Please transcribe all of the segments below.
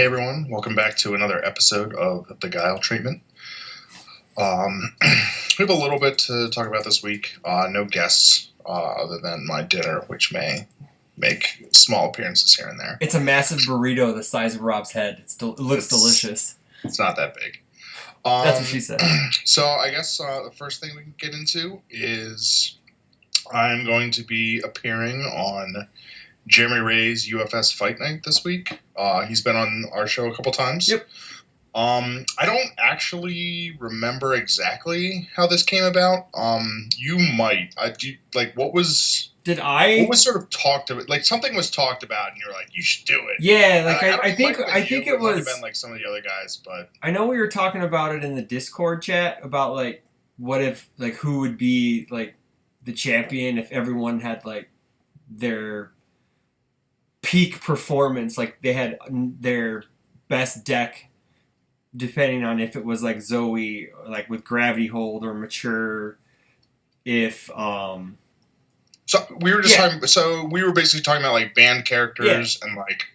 Hey everyone, welcome back to another episode of the Guile treatment. We have a little bit to talk about this week. No guests other than my dinner, which may make small appearances here and there. It's a massive burrito the size of Rob's head. It looks delicious. It's not that big. That's what she said. So I guess the first thing we can get into is I'm going to be appearing on Jeremy Ray's UFS Fight Night this week. He's been on our show a couple times. Yep. I don't actually remember exactly how this came about. You might. What was sort of talked about? Like something was talked about, and you're like, you should do it. Yeah, I think it might was have been like some of the other guys, but I know we were talking about it in the Discord chat about like what if like who would be like the champion if everyone had like their peak performance, like they had their best deck, depending on if it was like Zoe, like with Gravity Hold or Mature. If so we were just talking. So we were basically talking about like band characters and like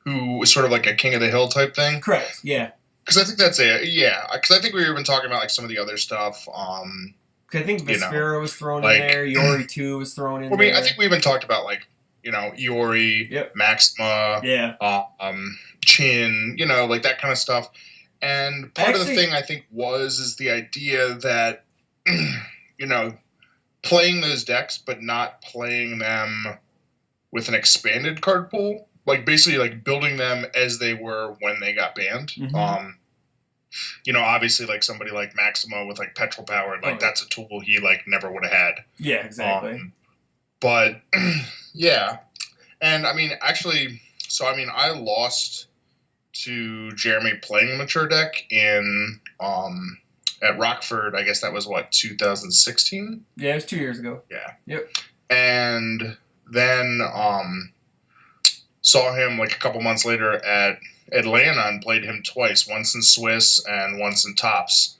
who was sort of like a King of the Hill type thing. Correct. Yeah. Because I think that's it. Yeah. Because I think we were even talking about like some of the other stuff. Because I think Vespera was thrown in there. Yori 2 was thrown in there. I think we even talked about like, Iori, Maxima, Chin, like that kind of stuff. And part of the thing I think is the idea that, playing those decks, but not playing them with an expanded card pool, like basically like building them as they were when they got banned. Mm-hmm. Obviously like somebody like Maxima with like Petrol Power, like that's a tool he like never would have had. Yeah, exactly. But yeah. And I mean, actually, I lost to Jeremy playing a mature deck in at Rockford. I guess that was 2016? Yeah, it was 2 years ago. Yeah. Yep. And then saw him like a couple months later at Atlanta and played him twice, once in Swiss and once in Tops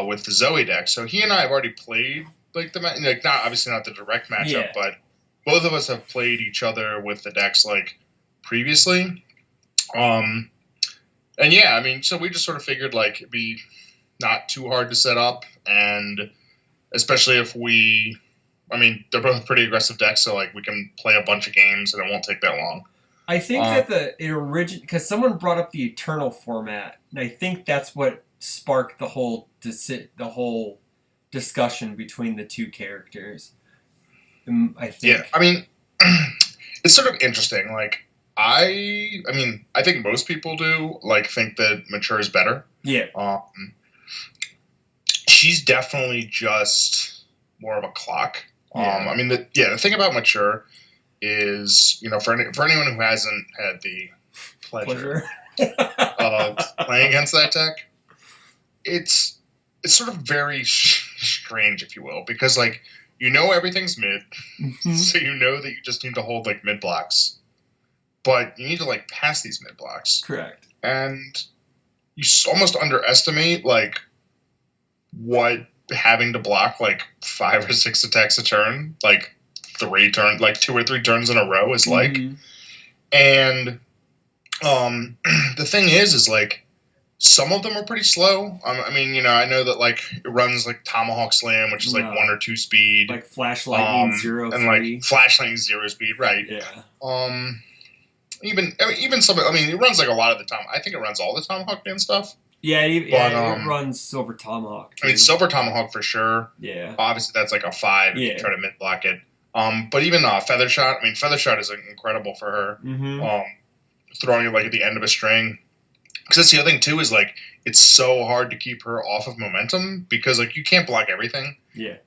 with the Zoe deck. So he and I have already played like obviously not the direct matchup, but both of us have played each other with the decks like previously. And yeah, I mean, so we just sort of figured like it'd be not too hard to set up, and especially if they're both pretty aggressive decks, so like we can play a bunch of games and it won't take that long. I think that because someone brought up the Eternal format, and I think that's what sparked the whole discussion between the two characters. I think. Yeah, I mean, it's sort of interesting. Like, I think most people do like think that Mature is better. Yeah. She's definitely just more of a clock. Yeah. The thing about Mature is, for anyone who hasn't had the pleasure of playing against that deck, it's sort of very strange, if you will, because like everything's mid, so you know that you just need to hold like mid blocks, but you need to like pass these mid blocks. Correct. And you almost underestimate like what having to block like 5 or 6 attacks a turn, like 2 or 3 turns in a row is like. Mm-hmm. And the thing is like some of them are pretty slow. I know that like it runs like Tomahawk Slam, which is like 1 or 2 speed, like Flash Lightning 0, and like Flash Lightning 0 speed, right? Yeah. Even some. It runs like a lot of the time. I think it runs all the Tomahawk band stuff. Yeah, it runs Silver Tomahawk too. Silver Tomahawk for sure. Yeah. Obviously, that's like a 5 if you try to mid block it. But even Feather Shot. Feather Shot is incredible for her. Mm-hmm. Throwing it like at the end of a string. Because that's the other thing too is like it's so hard to keep her off of momentum because like you can't block everything. Yeah.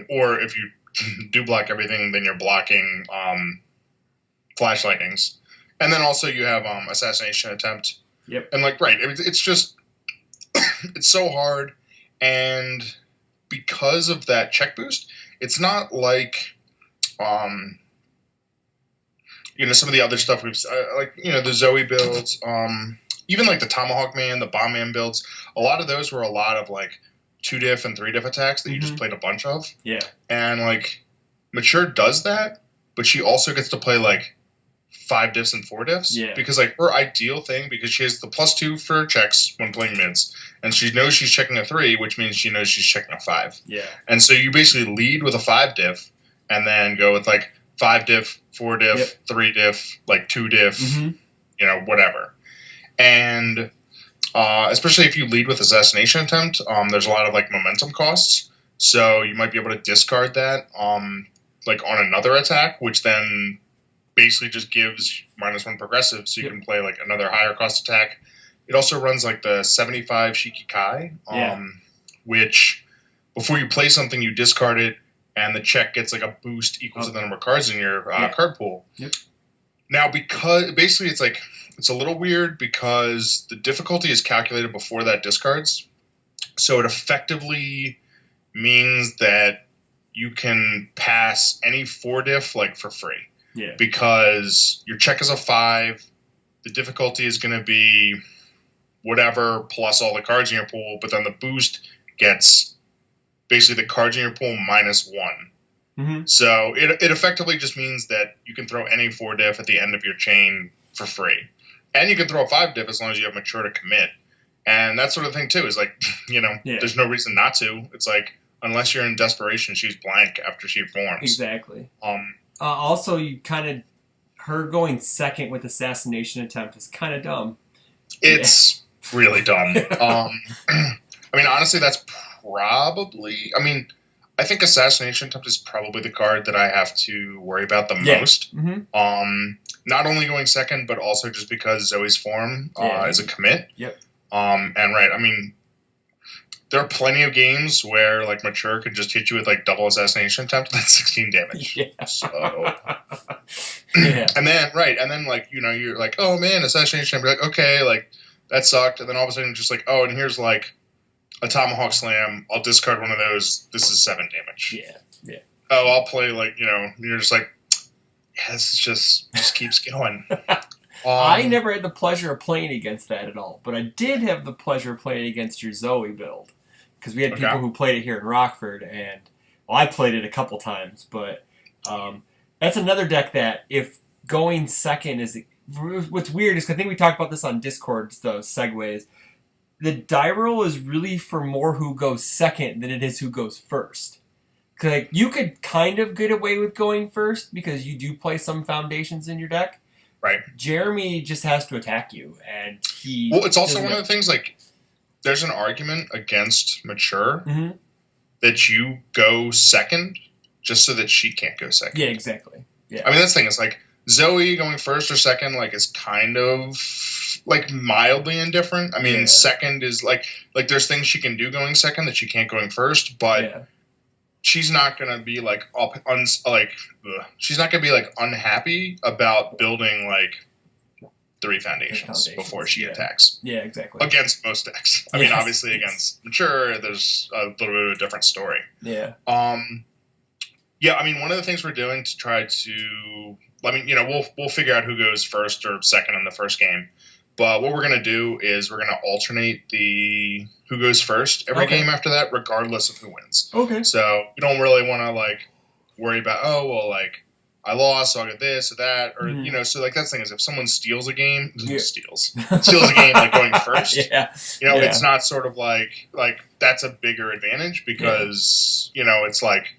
Or if you do block everything, then you're blocking Flash Lightnings, and then also you have Assassination Attempt. Yep. And like it's just it's so hard, and because of that check boost, it's not like some of the other stuff we've the Zoe builds. Even like the Tomahawk Man, the Bomb Man builds, a lot of those were a lot of like 2 diff and 3 diff attacks that you just played a bunch of. Yeah. And like Mature does that, but she also gets to play like 5 diffs and 4 diffs. Yeah. Because, like, her ideal thing, because she has the +2 for checks when playing mids, and she knows she's checking a 3, which means she knows she's checking a 5. Yeah. And so you basically lead with a 5 diff, and then go with, like, 5 diff, 4 diff, 3 diff, like, 2 diff, whatever. And especially if you lead with Assassination Attempt, there's a lot of, like, momentum costs. So you might be able to discard that, like, on another attack, which then basically just gives -1 progressive, so you can play like another higher cost attack. It also runs like the 75 Shiki Kai, which before you play something, you discard it, and the check gets like a boost equal to the number of cards in your card pool. Now, because basically it's a little weird because the difficulty is calculated before that discards, so it effectively means that you can pass any 4 diff like for free. Yeah. Because your check is a 5, the difficulty is going to be whatever plus all the cards in your pool, but then the boost gets basically the cards in your pool -1. So it effectively just means that you can throw any 4 diff at the end of your chain for free. And you can throw a 5 diff as long as you have mature to commit. And that sort of thing, too, is like, there's no reason not to. It's like, unless you're in desperation, she's blank after she forms. Exactly. Also, you kind of her going second with Assassination Attempt is kind of dumb. It's really dumb. I mean, honestly, that's probably. I mean, I think Assassination Attempt is probably the card that I have to worry about the most. Not only going second, but also just because Zoe's form is a commit. And I mean, there are plenty of games where like Mature could just hit you with like double Assassination Attempt. That's 16 damage. So, and then like you're like, oh man, Assassination Attempt. You're like, okay, like that sucked. And then all of a sudden, just like, oh, and here's like a Tomahawk Slam. I'll discard one of those. This is 7 damage. Oh, I'll play like you're just like, this is just keeps going. I never had the pleasure of playing against that at all, but I did have the pleasure of playing against your Zoe build. Because we had people who played it here in Rockford, and I played it a couple times, but that's another deck that if going second is... What's weird is, I think we talked about this on Discord, those segues, the die roll is really for more who goes second than it is who goes first. Because like, you could kind of get away with going first, because you do play some foundations in your deck. Right. Jeremy just has to attack you, and he... Well, it's also one of the things, like, there's an argument against Mature that you go second just so that she can't go second. Yeah, exactly. Yeah. I mean, that's the thing. It's like, Zoe going first or second, like, is kind of, like, mildly indifferent. I mean, second is, like, there's things she can do going second that she can't going first, but... She's not gonna be like she's not gonna be like unhappy about building like 3 foundations before she attacks. Yeah, exactly. Against most decks. I mean, obviously against Mature, there's a little bit of a different story. Yeah. Yeah, I mean, one of the things we're doing to try to, I mean, we'll figure out who goes first or second in the first game. But what we're going to do is we're going to alternate the who goes first every game after that, regardless of who wins. Okay. So we don't really want to, like, worry about, oh, well, like, I lost, so I'll get this or that. Or, so, like, that's the thing is if someone steals a game, steals a game, like, going first, it's not sort of like that's a bigger advantage because, it's like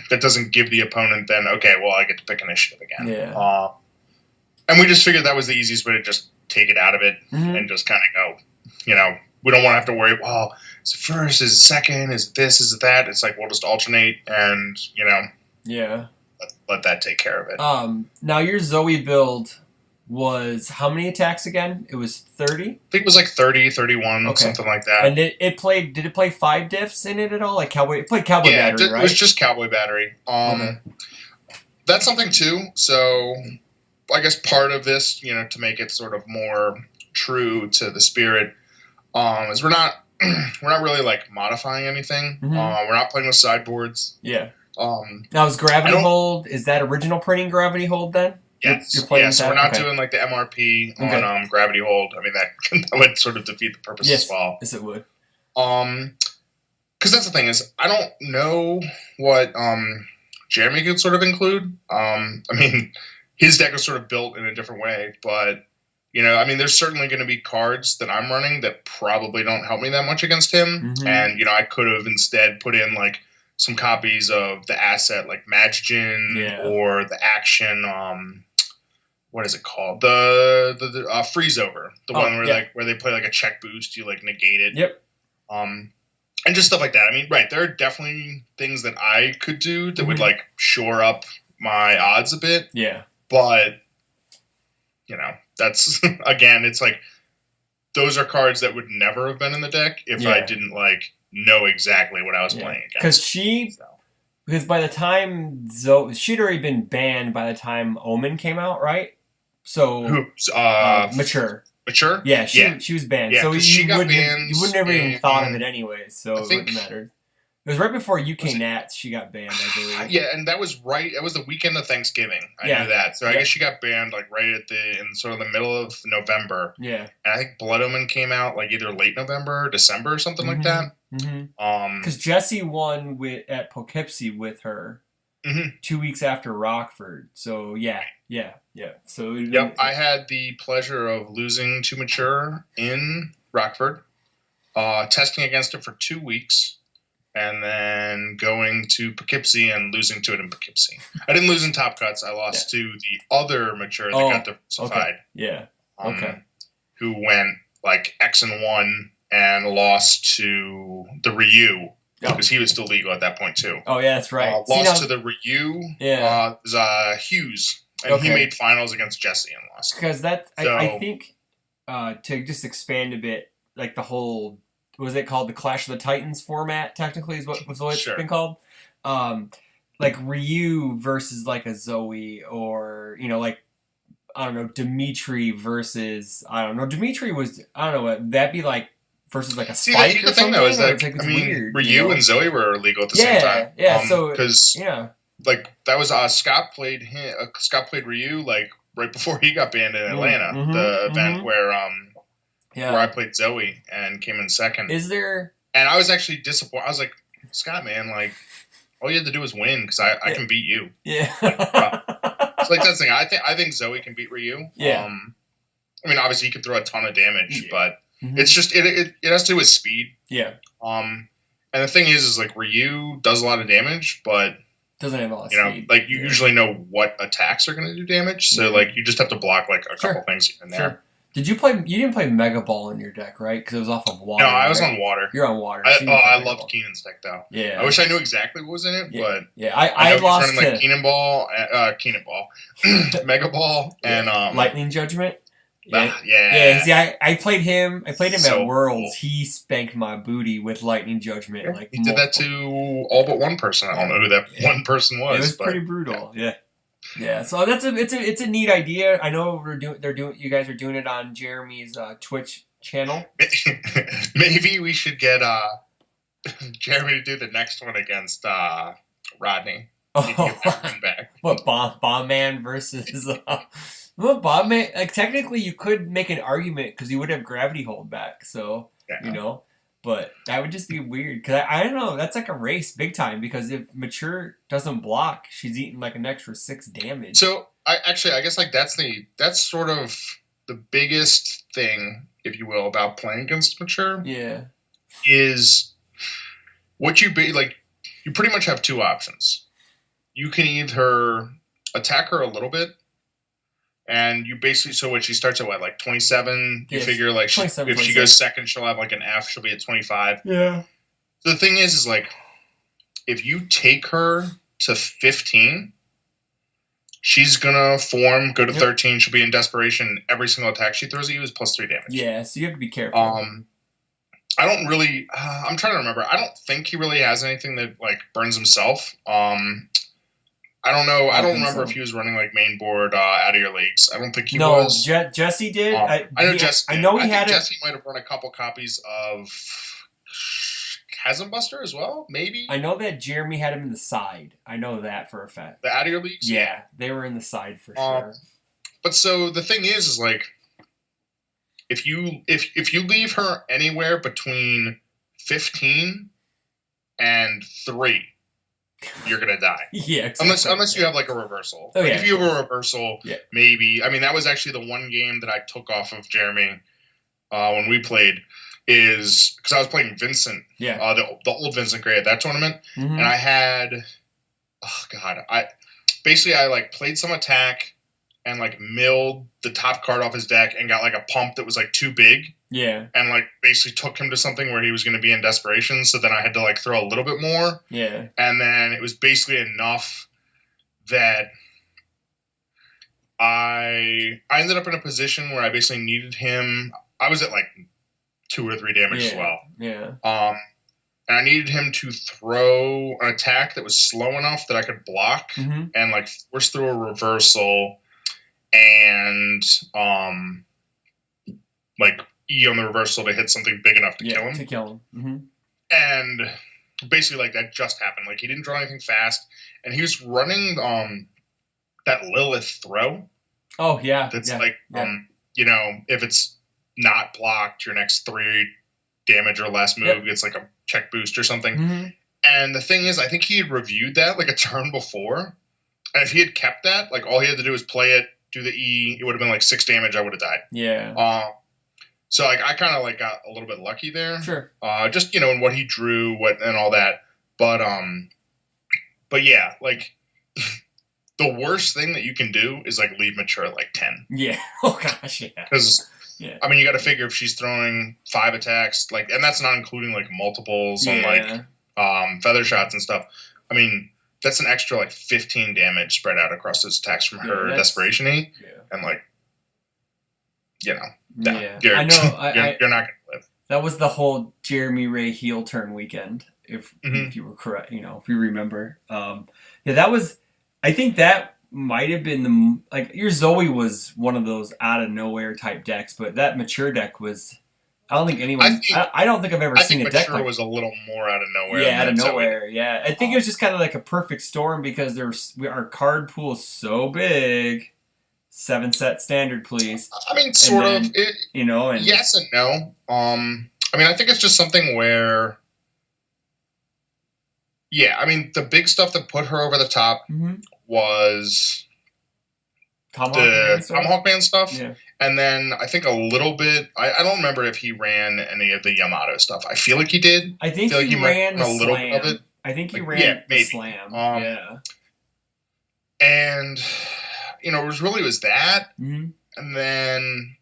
that doesn't give the opponent then, okay, well, I get to pick initiative again. Yeah. And we just figured that was the easiest way to just take it out of it and just kind of go, we don't want to have to worry, well, is it first, is it second, is it this, is it that? It's like, we'll just alternate and, let that take care of it. Now, your Zoe build was how many attacks again? It was 30? I think it was like 30, 31, something like that. And did it play 5 diffs in it at all? Like Cowboy? It played Cowboy Battery, right? It was just Cowboy Battery. That's something too, so... I guess part of this, to make it sort of more true to the spirit, is we're not really like modifying anything. We're not playing with sideboards. Yeah. Now is Gravity Hold? Is that original printing Gravity Hold then? Yes. So we're not doing like the MRP on Gravity Hold. I mean that would sort of defeat the purpose as well. Yes, it would. Because that's the thing is I don't know what Jeremy could sort of include. I mean. his deck was sort of built in a different way. But, I mean, there's certainly going to be cards that I'm running that probably don't help me that much against him. Mhm. And, I could have instead put in, like, some copies of the asset, like Magician or the action, what is it called? The freeze over. The one where where they play, like, a check boost, you, like, negate it. Yep. And just stuff like that. I mean, right, there are definitely things that I could do that would, like, shore up my odds a bit. Yeah. But, that's, again, it's like, those are cards that would never have been in the deck if I didn't, like, know exactly what I was playing against. Because by the time she'd already been banned by the time Omen came out, right? So, Mature. Mature? Yeah, she was banned. Yeah, so she got banned. You would never even thought of it anyway, so it wouldn't matter. It was right before UK Nats she got banned, I believe. Yeah, and that was right. It was the weekend of Thanksgiving. I knew that. So I guess she got banned like right in sort of the middle of November. Yeah. And I think Blood Omen came out like either late November or December or something like that. Because Jesse won at Poughkeepsie with her 2 weeks after Rockford. So yeah. So I had the pleasure of losing to Mature in Rockford, testing against it for 2 weeks. And then going to Poughkeepsie and losing to it in Poughkeepsie. I didn't lose in Top Cuts. I lost to the other Mature that got diversified. Okay. Yeah. Who went like X and 1 and lost to the Ryu because he was still legal at that point too. Oh yeah, that's right. Lost to the Ryu. Hughes, and he made finals against Jesse and lost. Because I think to just expand a bit, like the whole. Was it called the Clash of the Titans format? Technically, is what it's been called. Like Ryu versus like a Zoe, or like I don't know, Dimitri versus Dimitri was that'd be like versus like a Spike or something. Is that, it's weird, Ryu and Zoe were illegal at the same time. Yeah, like that was Scott played Ryu like right before he got banned in Atlanta, the event where where I played Zoe and came in second. Is there? And I was actually disappointed. I was like, Scott, man, like all you had to do was win because I can beat you. Yeah. It's like that thing. I think Zoe can beat Ryu. Yeah. I mean, obviously he can throw a ton of damage, but it's just it has to do with speed. Yeah. And the thing is like Ryu does a lot of damage, but doesn't have a lot of speed. Like you usually know what attacks are going to do damage, so like you just have to block like a couple things here and there. Sure. Did you play? You didn't play Mega Ball in your deck, right? Because it was off of water. No, I was on water. You're on water. I loved Keenan's deck though. Yeah. I wish I knew exactly what was in it, but I lost running like Keenan Ball, Mega Ball, and Lightning Judgment. Yeah. See, I played him. I played him So at Worlds. cool. He spanked my booty with Lightning Judgment. Yeah, like he did that to all but one person. I don't know who that one person was. It was pretty brutal. Yeah, so it's a neat idea. I know you guys are doing it on Jeremy's Twitch channel. Maybe we should get Jeremy to do the next one against Rodney. Back. What Bomb Man versus Bomb Man? Like technically, you could make an argument because you would have Gravity Hold back. So but that would just be weird because I don't know. That's like a race big time because if Mature doesn't block, she's eating like an extra 6 damage. So I guess like that's sort of the biggest thing, if you will, about playing against Mature. Yeah, is what you pretty much have 2 options. You can either attack her a little bit. And you basically, so when she starts at what, like 27, you figure like if she goes second, she'll have like an F, she'll be at 25. Yeah. So the thing is like, if you take her to 15, she's going to form, go to 13, she'll be in desperation. Every single attack she throws at you is plus 3 damage. Yeah, so you have to be careful. I don't really, I'm trying to remember. I don't think he really has anything that like burns himself. I don't know. I don't remember if he was running like main board out of your leagues. I don't think he was. No, Jesse did. I know Jesse. I know he had it. Jesse might have run a couple copies of Chasm Buster as well. Maybe. I know that Jeremy had him in the side. I know that for a fact. The out of your leagues. Yeah, they were in the side for sure. But so the thing is like, if you leave her anywhere between 15 and 3. you're gonna die. Yeah, exactly. Unless you have like a reversal. Oh, Like yeah, if you have of a course. reversal, Yeah. maybe. I mean, that was actually the one game that I took off of Jeremy when we played, is because I was playing Vincent, Yeah. the old Vincent Gray at that tournament, Mm-hmm. and I had, oh god, I like played some attack and like milled the top card off his deck and got like a pump that was like too big. Yeah. And like basically took him to something where he was going to be in desperation. So then I had to like throw a little bit more. Yeah. And then it was basically enough that I ended up in a position where I basically needed him. I was at like 2 or 3 damage as well. Yeah. And I needed him to throw an attack that was slow enough that I could block and like force through a reversal and like E on the reversal to hit something big enough to kill him. To kill him. Mm-hmm. And basically, like, that just happened. Like, he didn't draw anything fast, and he was running that Lilith throw. Oh, yeah. That's you know, if it's not blocked, your next 3 damage or less move gets like a check boost or something. Mm-hmm. And the thing is, I think he had reviewed that like a turn before, and if he had kept that, like, all he had to do was play it, do the E, it would have been like 6 damage, I would have died. Yeah. So like I kind of like got a little bit lucky there. Sure. Just, you know, in what he drew, and all that. But yeah, like the worst thing that you can do is like leave mature at like 10. Yeah. Oh gosh, yeah. Because I mean, you got to figure if she's throwing 5 attacks, like, and that's not including like multiples on like feather shots and stuff. I mean, that's an extra like 15 damage spread out across those attacks from her desperation E, and like, you know. No, I know. You're not going to live. That was the whole Jeremy Ray heel turn weekend, if you were correct, you know, if you remember. That was. I think that might have been your Zoe was one of those out of nowhere type decks, but that mature deck was. I don't think anyone. I don't think I've ever seen a deck mature was a little more out of nowhere. Yeah, out of nowhere. Yeah, I think it was just kind of like a perfect storm because our card pool is so big. 7-set standard, please. I mean, sort of. You know, and yes and no. I mean, I think it's just something where, yeah. I mean, the big stuff that put her over the top was Tomahawk Man stuff, and then I think a little bit. I don't remember if he ran any of the Yamato stuff. I feel like he did. I think he ran a little bit of it. I think he ran the slam. And. You know, it was that. And then,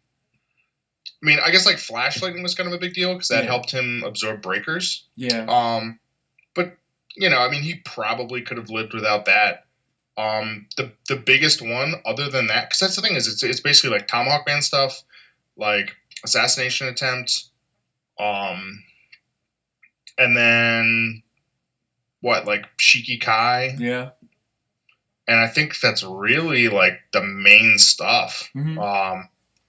I mean, I guess like flashlighting was kind of a big deal because that helped him absorb breakers. Yeah. But, you know, I mean, he probably could have lived without that. The biggest one, other than that, because that's the thing, is it's basically like Tomahawk Man stuff, like assassination attempt, and then what, like Shiki Kai? Yeah. And I think that's really like the main stuff. I mean,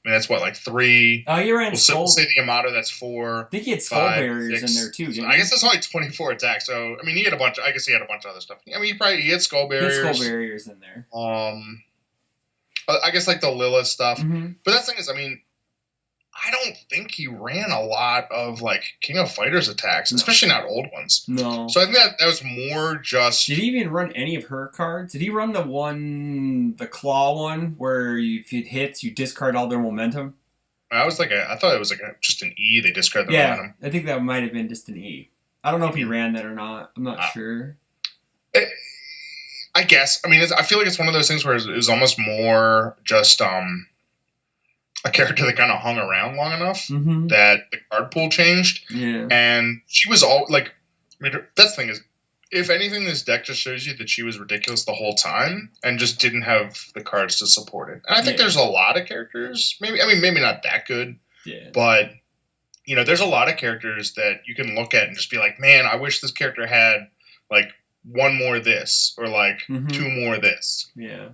that's what, like 3. Oh, you ran we'll say the Yamato, that's 4. I think he had skull barriers 6, in there too. I guess that's only 24 attacks. So I mean, he had a bunch. I guess he had a bunch of other stuff. I mean, he had skull barriers. He had skull barriers in there. I guess like the Lilith stuff. But that thing is, I mean, I don't think he ran a lot of like King of Fighters attacks, especially not old ones. No. So I think that was more just. Did he even run any of her cards? Did he run the claw one, where if it hits, you discard all their momentum? I thought it was like just an E. They discard the momentum. I think that might have been just an E. I don't know if he ran that or not. I'm not sure. I guess. I mean, I feel like it's one of those things where it was almost more just a character that kind of hung around long enough that the card pool changed. Yeah. And she was all like, I mean, that's the thing is, if anything, this deck just shows you that she was ridiculous the whole time and just didn't have the cards to support it. And I think there's a lot of characters, maybe not that good, but you know, there's a lot of characters that you can look at and just be like, man, I wish this character had like 1 more this or like 2 more this. Yeah.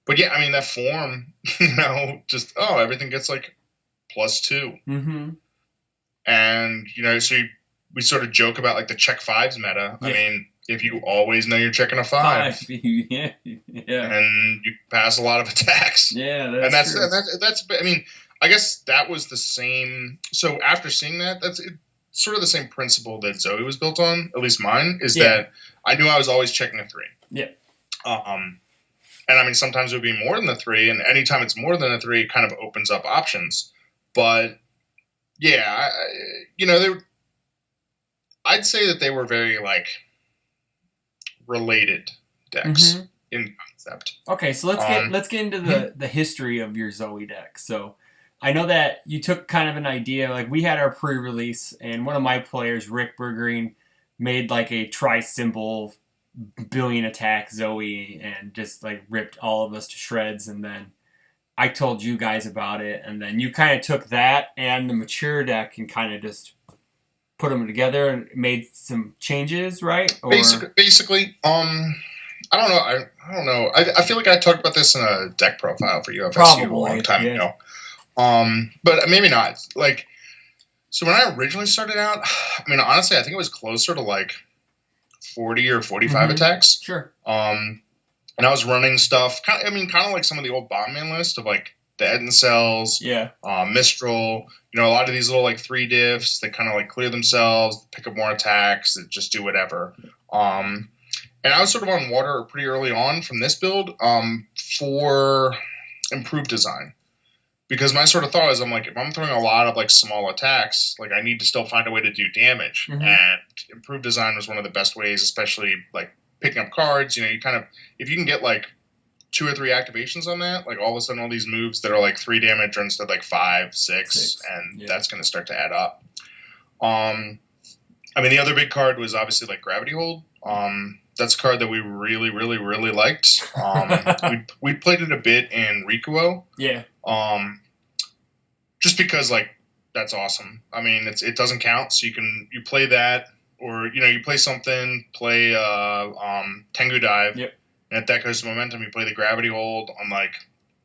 But yeah, I mean, that form, you know, just, everything gets like +2. And, you know, so we sort of joke about like the check 5s meta. I mean, if you always know you're checking a 5. Yeah. And you pass a lot of attacks. Yeah, that's true. That's I mean, I guess that was the same. So after seeing that, sort of the same principle that Zoe was built on, at least mine, is Yeah. that I knew I was always checking a 3. Yeah. And I mean, sometimes it would be more than the 3, and anytime it's more than a 3, it kind of opens up options. But yeah, I'd say that they were very like related decks in concept. Okay, so let's get into the history of your Zoe deck. So I know that you took kind of an idea, like we had our pre-release, and one of my players, Rick Bergreen, made like a tri-symbol billion attack Zoe and just like ripped all of us to shreds, and then I told you guys about it, and then you kind of took that and the mature deck and kind of just put them together and made some changes, right? Or... Basically, I don't know. I don't know. I feel like I talked about this in a deck profile for UFSU a long time ago. But maybe not. Like, so when I originally started out, I mean, honestly, I think it was closer to like 40 or 45 attacks. Sure. And I was running stuff, kind of like some of the old Bombman list of like the Eden Cells, Mistral, a lot of these little like 3 diffs that kind of like clear themselves, pick up more attacks, that just do whatever. And I was sort of on water pretty early on from this build for improved design. Because my sort of thought is, I'm like, if I'm throwing a lot of like small attacks, like I need to still find a way to do damage. And improved design was one of the best ways, especially like picking up cards. You kind of, if you can get like 2 or 3 activations on that, like all of a sudden all these moves that are like 3 damage are instead like 5, 6, and that's going to start to add up. I mean, the other big card was obviously like Gravity Hold. That's a card that we really, really, really liked. We played it a bit in Rikuo. Yeah. Just because like that's awesome. I mean, it doesn't count, so you play that, or you play something, play Tengu Dive. Yep. And if that goes to momentum, you play the Gravity Hold on like,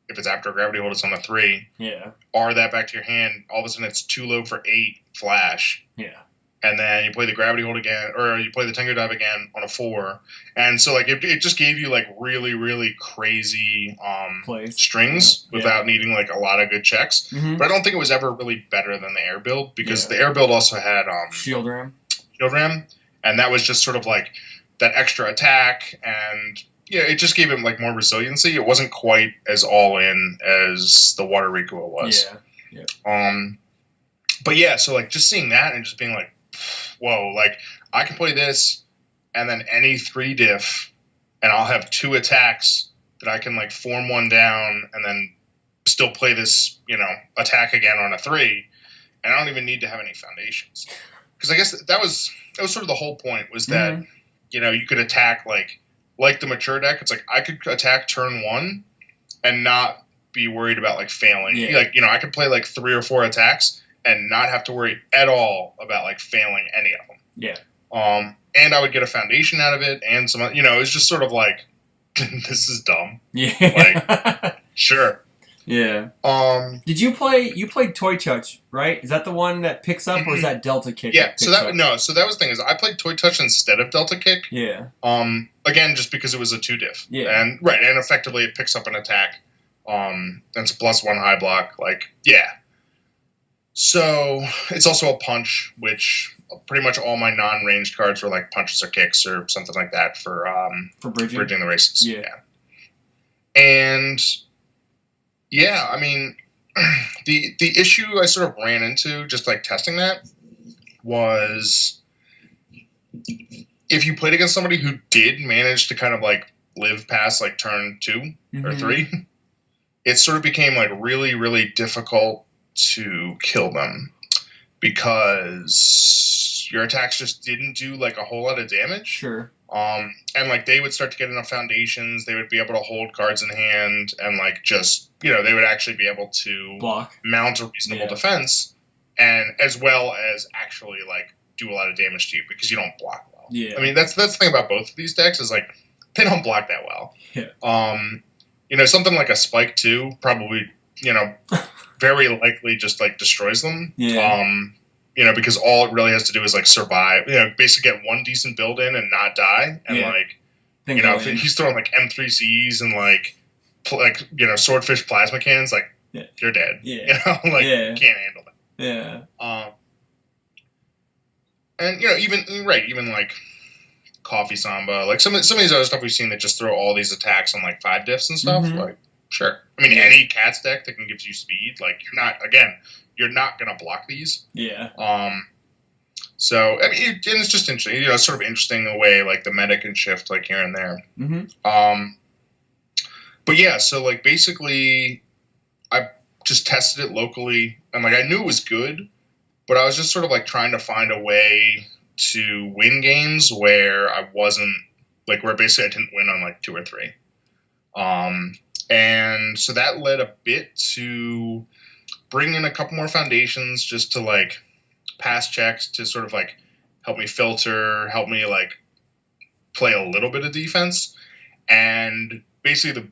if it's after a Gravity Hold, it's on a 3. Yeah. Or that back to your hand. All of a sudden, it's too low for 8 flash. Yeah. And then you play the Gravity Hold again, or you play the Tengu Dive again on a 4. And so like it just gave you like really, really crazy strings without needing like a lot of good checks. But I don't think it was ever really better than the air build, because the air build also had Shield Ram. And that was just sort of like that extra attack, and it just gave him like more resiliency. It wasn't quite as all in as the Water Rikuo was. But yeah, so like just seeing that and just being like, whoa, like I can play this and then any 3 diff, and I'll have 2 attacks that I can like form 1 down and then still play this, attack again on a 3, and I don't even need to have any foundations. Because I guess that was sort of the whole point, was that you could attack like the mature deck. It's like I could attack turn 1 and not be worried about like failing. Like I could play like 3 or 4 attacks and not have to worry at all about like failing any of them. Yeah. And I would get a foundation out of it, and some, it was just sort of like, this is dumb. Yeah. Like, sure. Yeah. Did you played Toy Touch, right? Is that the one that picks up, or is that Delta Kick? Yeah. So that was the thing, is I played Toy Touch instead of Delta Kick. Yeah. Again, just because it was a 2 diff. Yeah. And effectively it picks up an attack. And it's a +1 high block. Like, yeah. So it's also a punch, which pretty much all my non-ranged cards were like punches or kicks or something like that for bridging the races. Yeah. And yeah, I mean, the issue I sort of ran into just like testing that was, if you played against somebody who did manage to kind of like live past like turn 2 or 3, it sort of became like really, really difficult to kill them, because your attacks just didn't do like a whole lot of damage. Sure. And like they would start to get enough foundations, they would be able to hold cards in hand, and like just they would actually be able to mount a reasonable defense, and as well as actually like do a lot of damage to you, because you don't block well. Yeah. I mean, that's the thing about both of these decks, is like they don't block that well. Yeah. Something like a Spike 2 probably very likely just like destroys them. Yeah. Because all it really has to do is like survive. Basically get 1 decent build in and not die, and if he's throwing like M3Cs and like Swordfish Plasma Cannons, like you're dead. Yeah. You can't handle that. Yeah. And even like Coffee Samba, like some of these other stuff we've seen that just throw all these attacks on like 5 diffs and stuff. Mhm. Like, sure. I mean, any Cats deck that can give you speed, like you're not gonna block these. Yeah. So I mean, and it's just interesting. It's sort of interesting the way like the meta can shift like here and there. Mm-hmm. But yeah, so like basically, I just tested it locally, and like I knew it was good, but I was just sort of like trying to find a way to win games where I wasn't like where basically I didn't win on like 2 or 3. And so that led a bit to bring in a couple more foundations just to like pass checks to sort of like help me filter, help me like play a little bit of defense. And basically the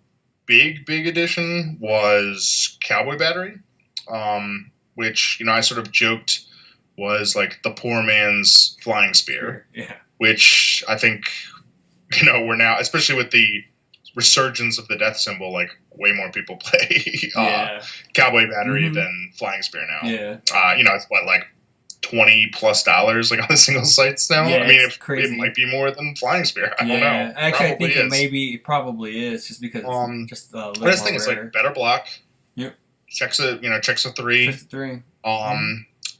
big addition was Cowboy Battery, which, I sort of joked was like the poor man's flying spear. Yeah. Which I think, we're now, especially with the resurgence of the death symbol, like way more people play Cowboy Battery than flying spear now. Yeah. It's what, like $20+ like on the single sites now. Yeah, I mean, crazy. It might be more than flying spear. I don't know. Actually, I think it probably is just because it's just a little more rare. It's like better block. Yep. Checks a 3. Checks a 3.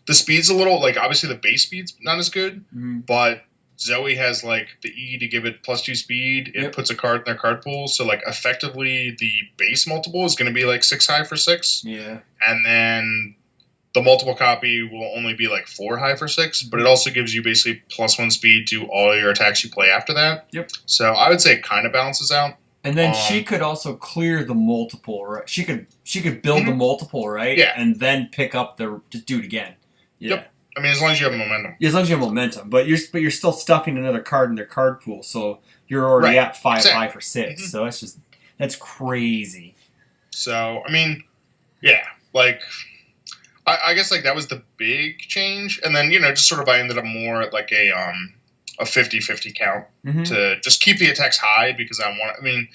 The speed's a little like obviously the base speed's not as good, but Zoe has like the E to give it +2 speed. It puts a card in their card pool, so like effectively the base multiple is going to be like 6 high for 6. Yeah. And then the multiple copy will only be like 4 high for 6, but it also gives you basically +1 speed to all your attacks you play after that. Yep. So I would say it kind of balances out. And then she could also clear the multiple, right? She could build the multiple, right? Yeah. And then pick up just do it again. Yeah. Yep. I mean, as long as you have momentum. Yeah, as long as you have momentum, but you're still stuffing another card in their card pool, so you're already at 5 high for 6. So that's crazy. So I mean, yeah, like I guess like that was the big change, and then just sort of I ended up more at like a 50-50 count to just keep the attacks high because I mean,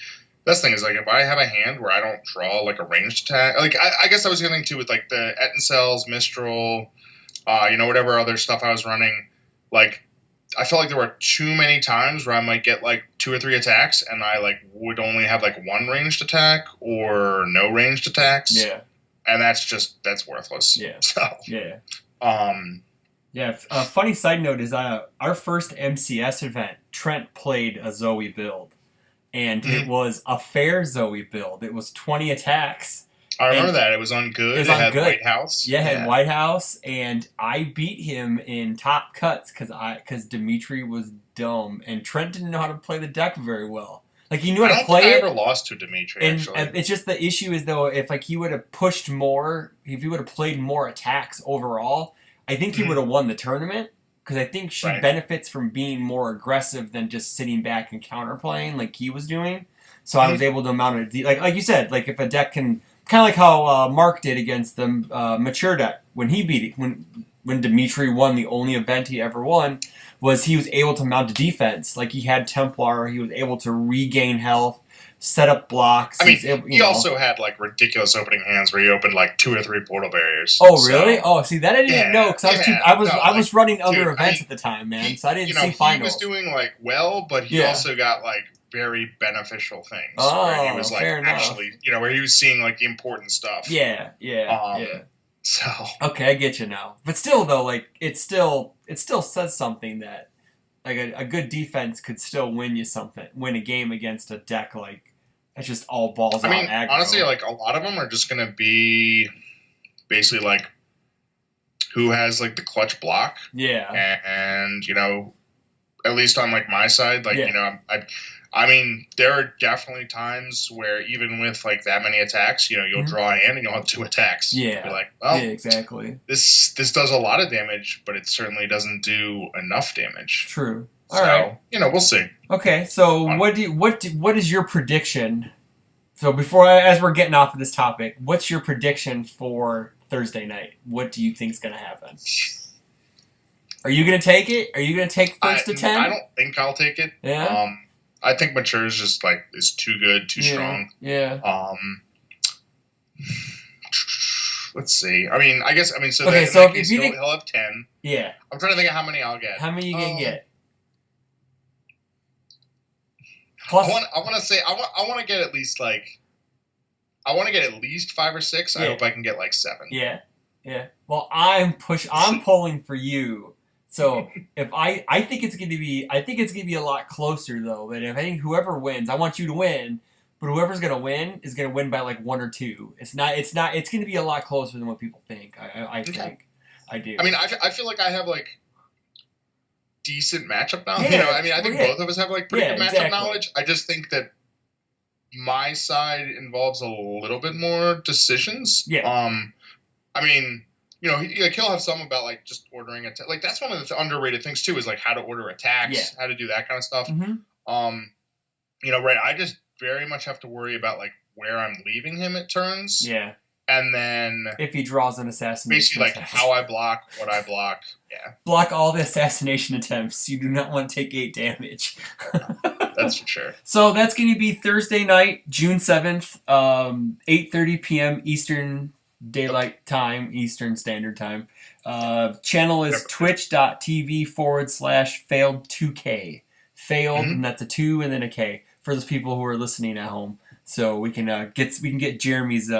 that's the thing is like if I have a hand where I don't draw like a ranged attack, like I guess I was getting to with like the Etencells, Mistral, whatever other stuff I was running, like I felt like there were too many times where I might get like 2 or 3 attacks and I like would only have like 1 ranged attack or no ranged attacks. Yeah. And that's worthless. Yeah. So yeah. Yeah. A funny side note is our first MCS event, Trent played a Zoe build, and it was a fair Zoe build. It was 20 attacks. I remember that. It was on good. It had White House. Yeah, it had White House, and I beat him in top cuts because Dimitri was dumb, and Trent didn't know how to play the deck very well. Like he knew how to play it. I ever lost to Dimitri. Actually, and it's just the issue is though if like he would have pushed more, if he would have played more attacks overall, I think he would have won the tournament because I think she benefits from being more aggressive than just sitting back and counterplaying like he was doing. So I was able to mount it like you said, like if a deck can kind of like how Mark did against the mature deck when he beat it when Dimitri won the only event he ever won. Was he was able to mount a defense. Like he had Templar, he was able to regain health, set up blocks. I mean, he also had like ridiculous opening hands where he opened like 2 or 3 portal barriers. Oh, really? Oh, see, that I didn't know because I was running other events at the time, man. So I didn't see finals. He was doing like well, but he also got like very beneficial things. Oh, where he was like fair actually, where he was seeing like important stuff. Yeah. So okay, I get you now. But still, though, like it still says something that like a good defense could still win a game against a deck like that's just all balls out aggro. Honestly, like a lot of them are just going to be basically like who has like the clutch block. Yeah, and at least on like my side, like I mean, there are definitely times where even with like that many attacks, you'll draw a hand and you'll have 2 attacks. Yeah. You're like, well, yeah, exactly. This does a lot of damage, but it certainly doesn't do enough damage. True. All right. We'll see. Okay, so what is your prediction? So as we're getting off of this topic, what's your prediction for Thursday night? What do you think's going to happen? Are you going to take it? Are you going to take first to 10? I don't think I'll take it. Yeah. I think Mature is just like is too good, too strong. Yeah. let's see. I mean, I guess so. Okay, In so that if case, you think, he'll have 10. yeah, I'm trying to think of how many I'll get. how many you gonna get? I Plus, want. I want to say. I want to get at least like. I want to get at least 5 or 6. I Yeah. hope I can get like 7. yeah, yeah. Well, I'm pulling for you. So if I think it's gonna be, a lot closer though. But if I think whoever wins, I want you to win. But whoever's gonna win is gonna win by like 1 or 2. It's not. It's gonna be a lot closer than what people think. I Okay. think. I do. I mean, I feel like I have like decent matchup knowledge. Yeah, I think both of us have like pretty good matchup exactly. knowledge. I just think that my side involves a little bit more decisions. Yeah. I mean, he'll have some about like just ordering it. Like that's one of the underrated things too, is like how to order attacks, how to do that kind of stuff. Mm-hmm. Right. I just very much have to worry about like where I'm leaving him at turns. Yeah. And then if he draws an assassination, basically like attempt. how I block, what I block. Yeah. Block all the assassination attempts. You do not want to take 8 damage. That's for sure. So that's going to be Thursday night, June 7th, 8:30 p.m. Eastern Daylight Time, Eastern Standard Time. Channel is twitch.tv/failed2k. Failed, and that's a 2 and then a K for those people who are listening at home. So we can get Jeremy's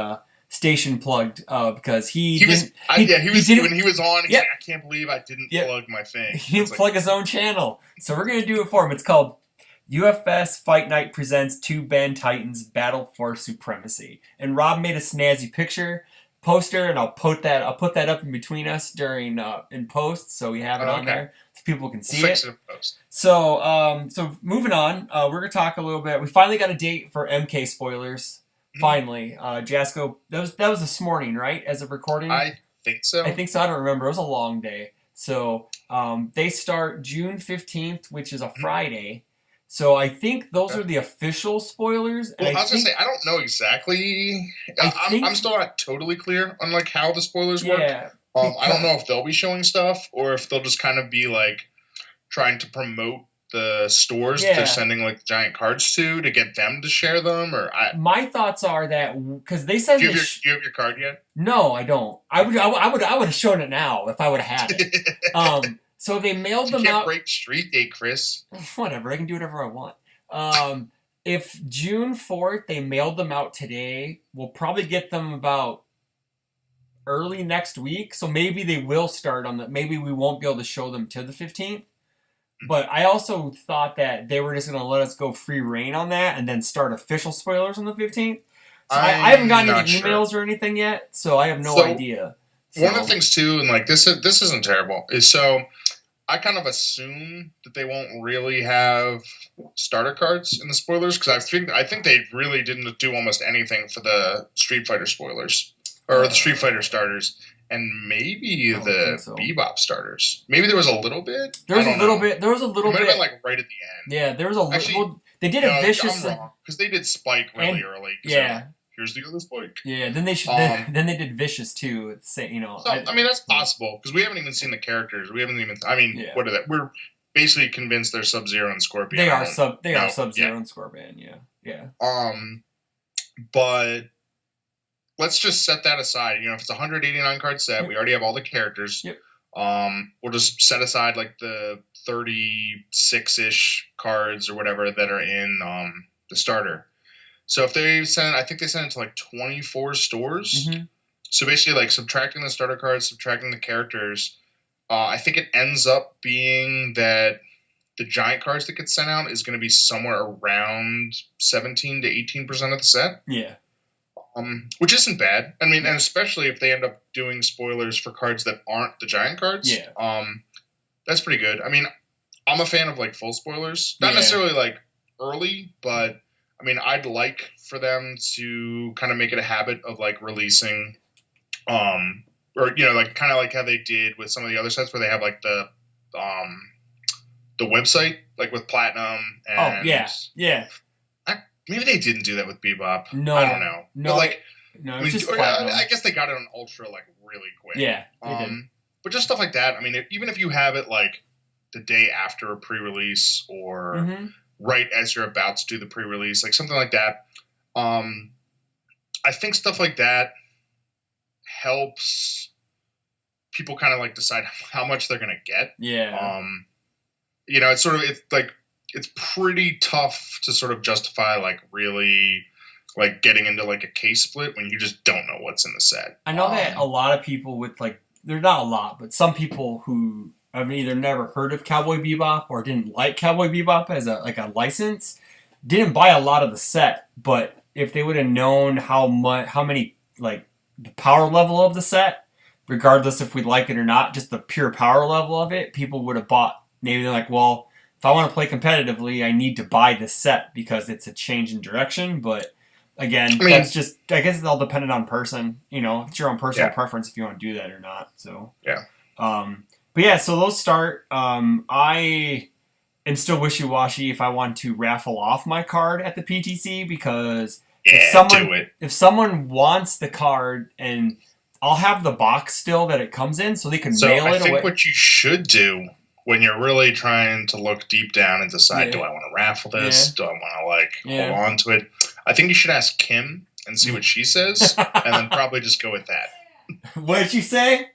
station plugged because he was when he was on. He's like, I can't believe I didn't plug my thing. He didn't plug his own channel, so we're gonna do it for him. It's called UFS Fight Night presents 2 Band Titans Battle for Supremacy, and Rob made a snazzy poster, and I'll put that up in between us during in post, so we have it on there so people can see it. So moving on, we're gonna talk a little bit. We finally got a date for MK spoilers. Finally, Jasco, that was this morning, right? As of recording, I think so. I don't remember. It was a long day. So they start June 15th, which is a Friday. So I think those are the official spoilers. Well, I was gonna say I don't know exactly. I'm still not totally clear on like how the spoilers work. I don't know if they'll be showing stuff or if they'll just kind of be like trying to promote the stores that they're sending like giant cards to get them to share them. Or my thoughts are that because they said do you have your card yet? No, I don't. I would have shown it now if I would have had it. So they mailed them out. You can't break street date, Chris. Whatever, I can do whatever I want. If June 4th they mailed them out today, we'll probably get them about early next week. So maybe they will start on maybe we won't be able to show them till the 15th. But I also thought that they were just going to let us go free reign on that and then start official spoilers on the 15th. So I haven't gotten any emails or anything yet, so I have no idea. One of the things too, and like this isn't terrible, is so I kind of assume that they won't really have starter cards in the spoilers because I think they really didn't do almost anything for the Street Fighter spoilers or the Street Fighter starters. And maybe the Bebop starters. Maybe there was a little bit. There was a little bit. It might have been like right at the end. Yeah, there was a little. They did a vicious. I'm wrong because they did Spike really early. Yeah. Here's the other Spike. Yeah. Then they did Vicious too. So, that's possible because we haven't even seen the characters. We haven't even. What are they? We're basically convinced they're Sub-Zero and Scorpion. They are Sub-Zero and Scorpion. Yeah. But. Let's just set that aside. If it's a 189 card set, we already have all the characters. Yep. We'll just set aside like the 36-ish cards or whatever that are in the starter. So if they send, I think they send it to like 24 stores. Mm-hmm. So basically, like subtracting the starter cards, subtracting the characters, I think it ends up being that the giant cards that get sent out is going to be somewhere around 17 to 18% of the set. Yeah. Which isn't bad. I mean, and especially if they end up doing spoilers for cards that aren't the giant cards. Yeah. That's pretty good. I mean, I'm a fan of like full spoilers. Not necessarily like early, but I mean, I'd like for them to kind of make it a habit of like releasing, or like kind of like how they did with some of the other sets where they have like the website, like with Platinum. And yeah. Maybe they didn't do that with Bebop. No, I don't know. No, but it's just I guess they got it on Ultra like really quick. Yeah, they did. But just stuff like that. I mean, even if you have it like the day after a pre-release or right as you're about to do the pre-release, like something like that. I think stuff like that helps people kind of like decide how much they're gonna get. Yeah. It's pretty tough to sort of justify like really like getting into like a case split when you just don't know what's in the set. I know that a lot of people with like, there's not a lot, but some people who have either never heard of Cowboy Bebop or didn't like Cowboy Bebop as a license didn't buy a lot of the set. But if they would have known how many like the power level of the set, regardless if we like it or not, just the pure power level of it, people would have bought. Maybe they're like, well, if I want to play competitively, I need to buy this set because it's a change in direction. But again, that's just, I guess it's all dependent on person. It's your own personal preference if you want to do that or not. So yeah. But yeah, so those start. I am still wishy-washy if I want to raffle off my card at the PTC because if someone wants the card, and I'll have the box still that it comes in, so they can mail it away. I think what you should do when you're really trying to look deep down and decide, do I want to raffle this? Do I want to hold on to it? I think you should ask Kim and see what she says, and then probably just go with that. What did she say?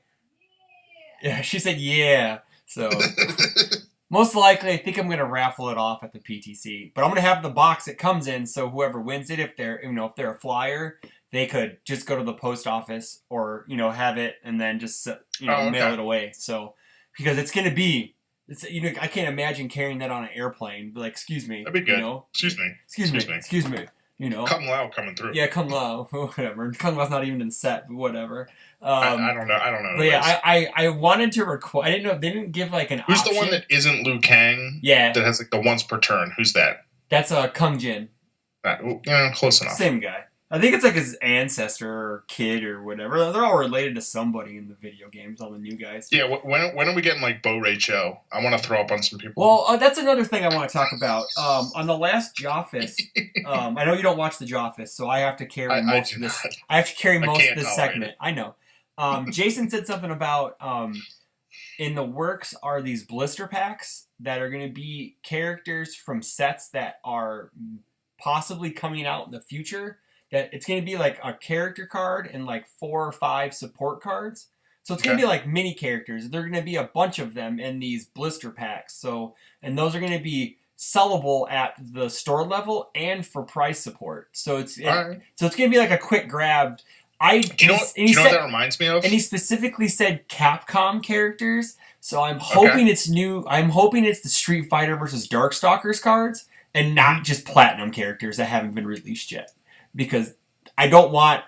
Yeah, she said yeah. So most likely, I think I'm going to raffle it off at the PTC. But I'm going to have the box it comes in, so whoever wins it, if they're a flyer, they could just go to the post office or have it and then just mail it away. So because it's going to be. I can't imagine carrying that on an airplane. Like, excuse me. That'd be good. Excuse me. Kung Lao coming through. Yeah, Kung Lao. Whatever. Kung Lao's not even in the set, but whatever. I don't know. But yeah, I wanted to request. I didn't know. They didn't give like an Who's option. the one that isn't Liu Kang? Yeah. That has like the once per turn. Who's that? That's Kung Jin. Close enough. Same guy. I think it's like his ancestor or kid or whatever. They're all related to somebody in the video games, all the new guys. Yeah, when are we getting like Bo Ray Cho? I want to throw up on some people. Well, that's another thing I want to talk about. On the last Jawfist, I know you don't watch the Jawfist, so I have to carry most of this. I have to carry most of this segment. I know. Jason said something about in the works are these blister packs that are going to be characters from sets that are possibly coming out in the future. That it's going to be like a character card and like 4 or 5 support cards. So it's going to be like mini characters. There are going to be a bunch of them in these blister packs. And those are going to be sellable at the store level and for price support. So it's going to be like a quick grab. Do you know what that reminds me of? And he specifically said Capcom characters. So I'm hoping it's new. I'm hoping it's the Street Fighter versus Darkstalkers cards and not just Platinum characters that haven't been released yet. Because I don't want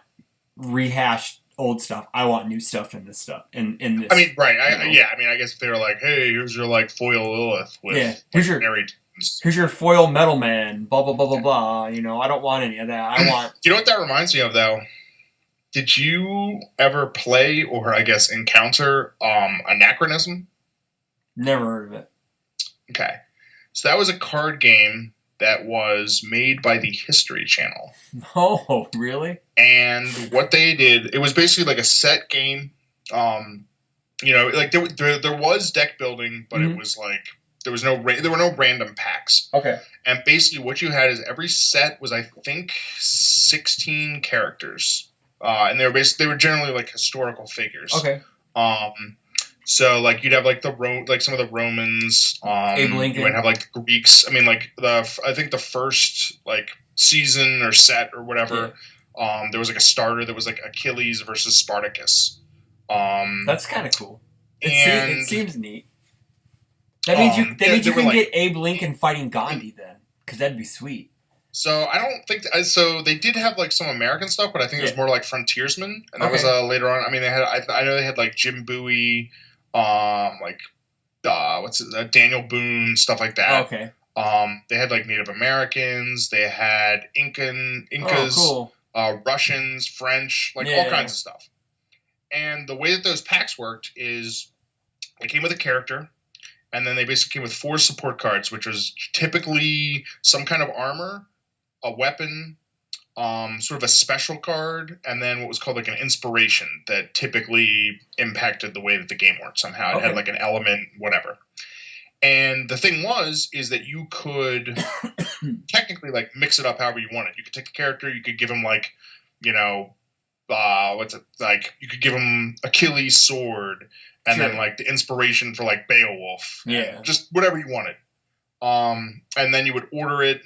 rehashed old stuff. I want new stuff in this stuff. In this. I mean, right. I guess if they were like, hey, here's your like foil Lilith with here's your foil Metal Man, blah blah blah blah blah. I don't want any of that. I want. You know what that reminds me of though? Did you ever play or I guess encounter Anachronism? Never heard of it. Okay. So that was a card game that was made by the History Channel. Oh, really? And what they did, it was basically like a set game. Like there was deck building, but it was like there were no random packs. Okay. And basically, what you had is every set was I think 16 characters, and they were generally like historical figures. Okay. So like you'd have like some of the Romans. Abe Lincoln. You might have like the Greeks. I mean, like I think the first like season or set or whatever. Yeah. There was like a starter that was like Achilles versus Spartacus. That's kind of cool. It seems neat. That means you can get Abe Lincoln fighting Gandhi then, because that'd be sweet. So I don't think so. They did have like some American stuff, but I think it was more like frontiersmen, and that was later on. I mean, they had I know they had like Jim Bowie, Daniel Boone, stuff like that. Okay. They had like Native Americans. They had Incas, Russians, French, all kinds of stuff. And the way that those packs worked is they came with a character, and then they basically came with 4 support cards, which was typically some kind of armor, a weapon, sort of a special card, and then what was called like an inspiration that typically impacted the way that the game worked somehow. It had like an element, whatever. And the thing is that you could technically like mix it up however you wanted. You could take the character, you could give him like, what's it like? You could give him Achilles' sword, and Sure. then like the inspiration for like Beowulf, Yeah. and just whatever you wanted. And then you would order it.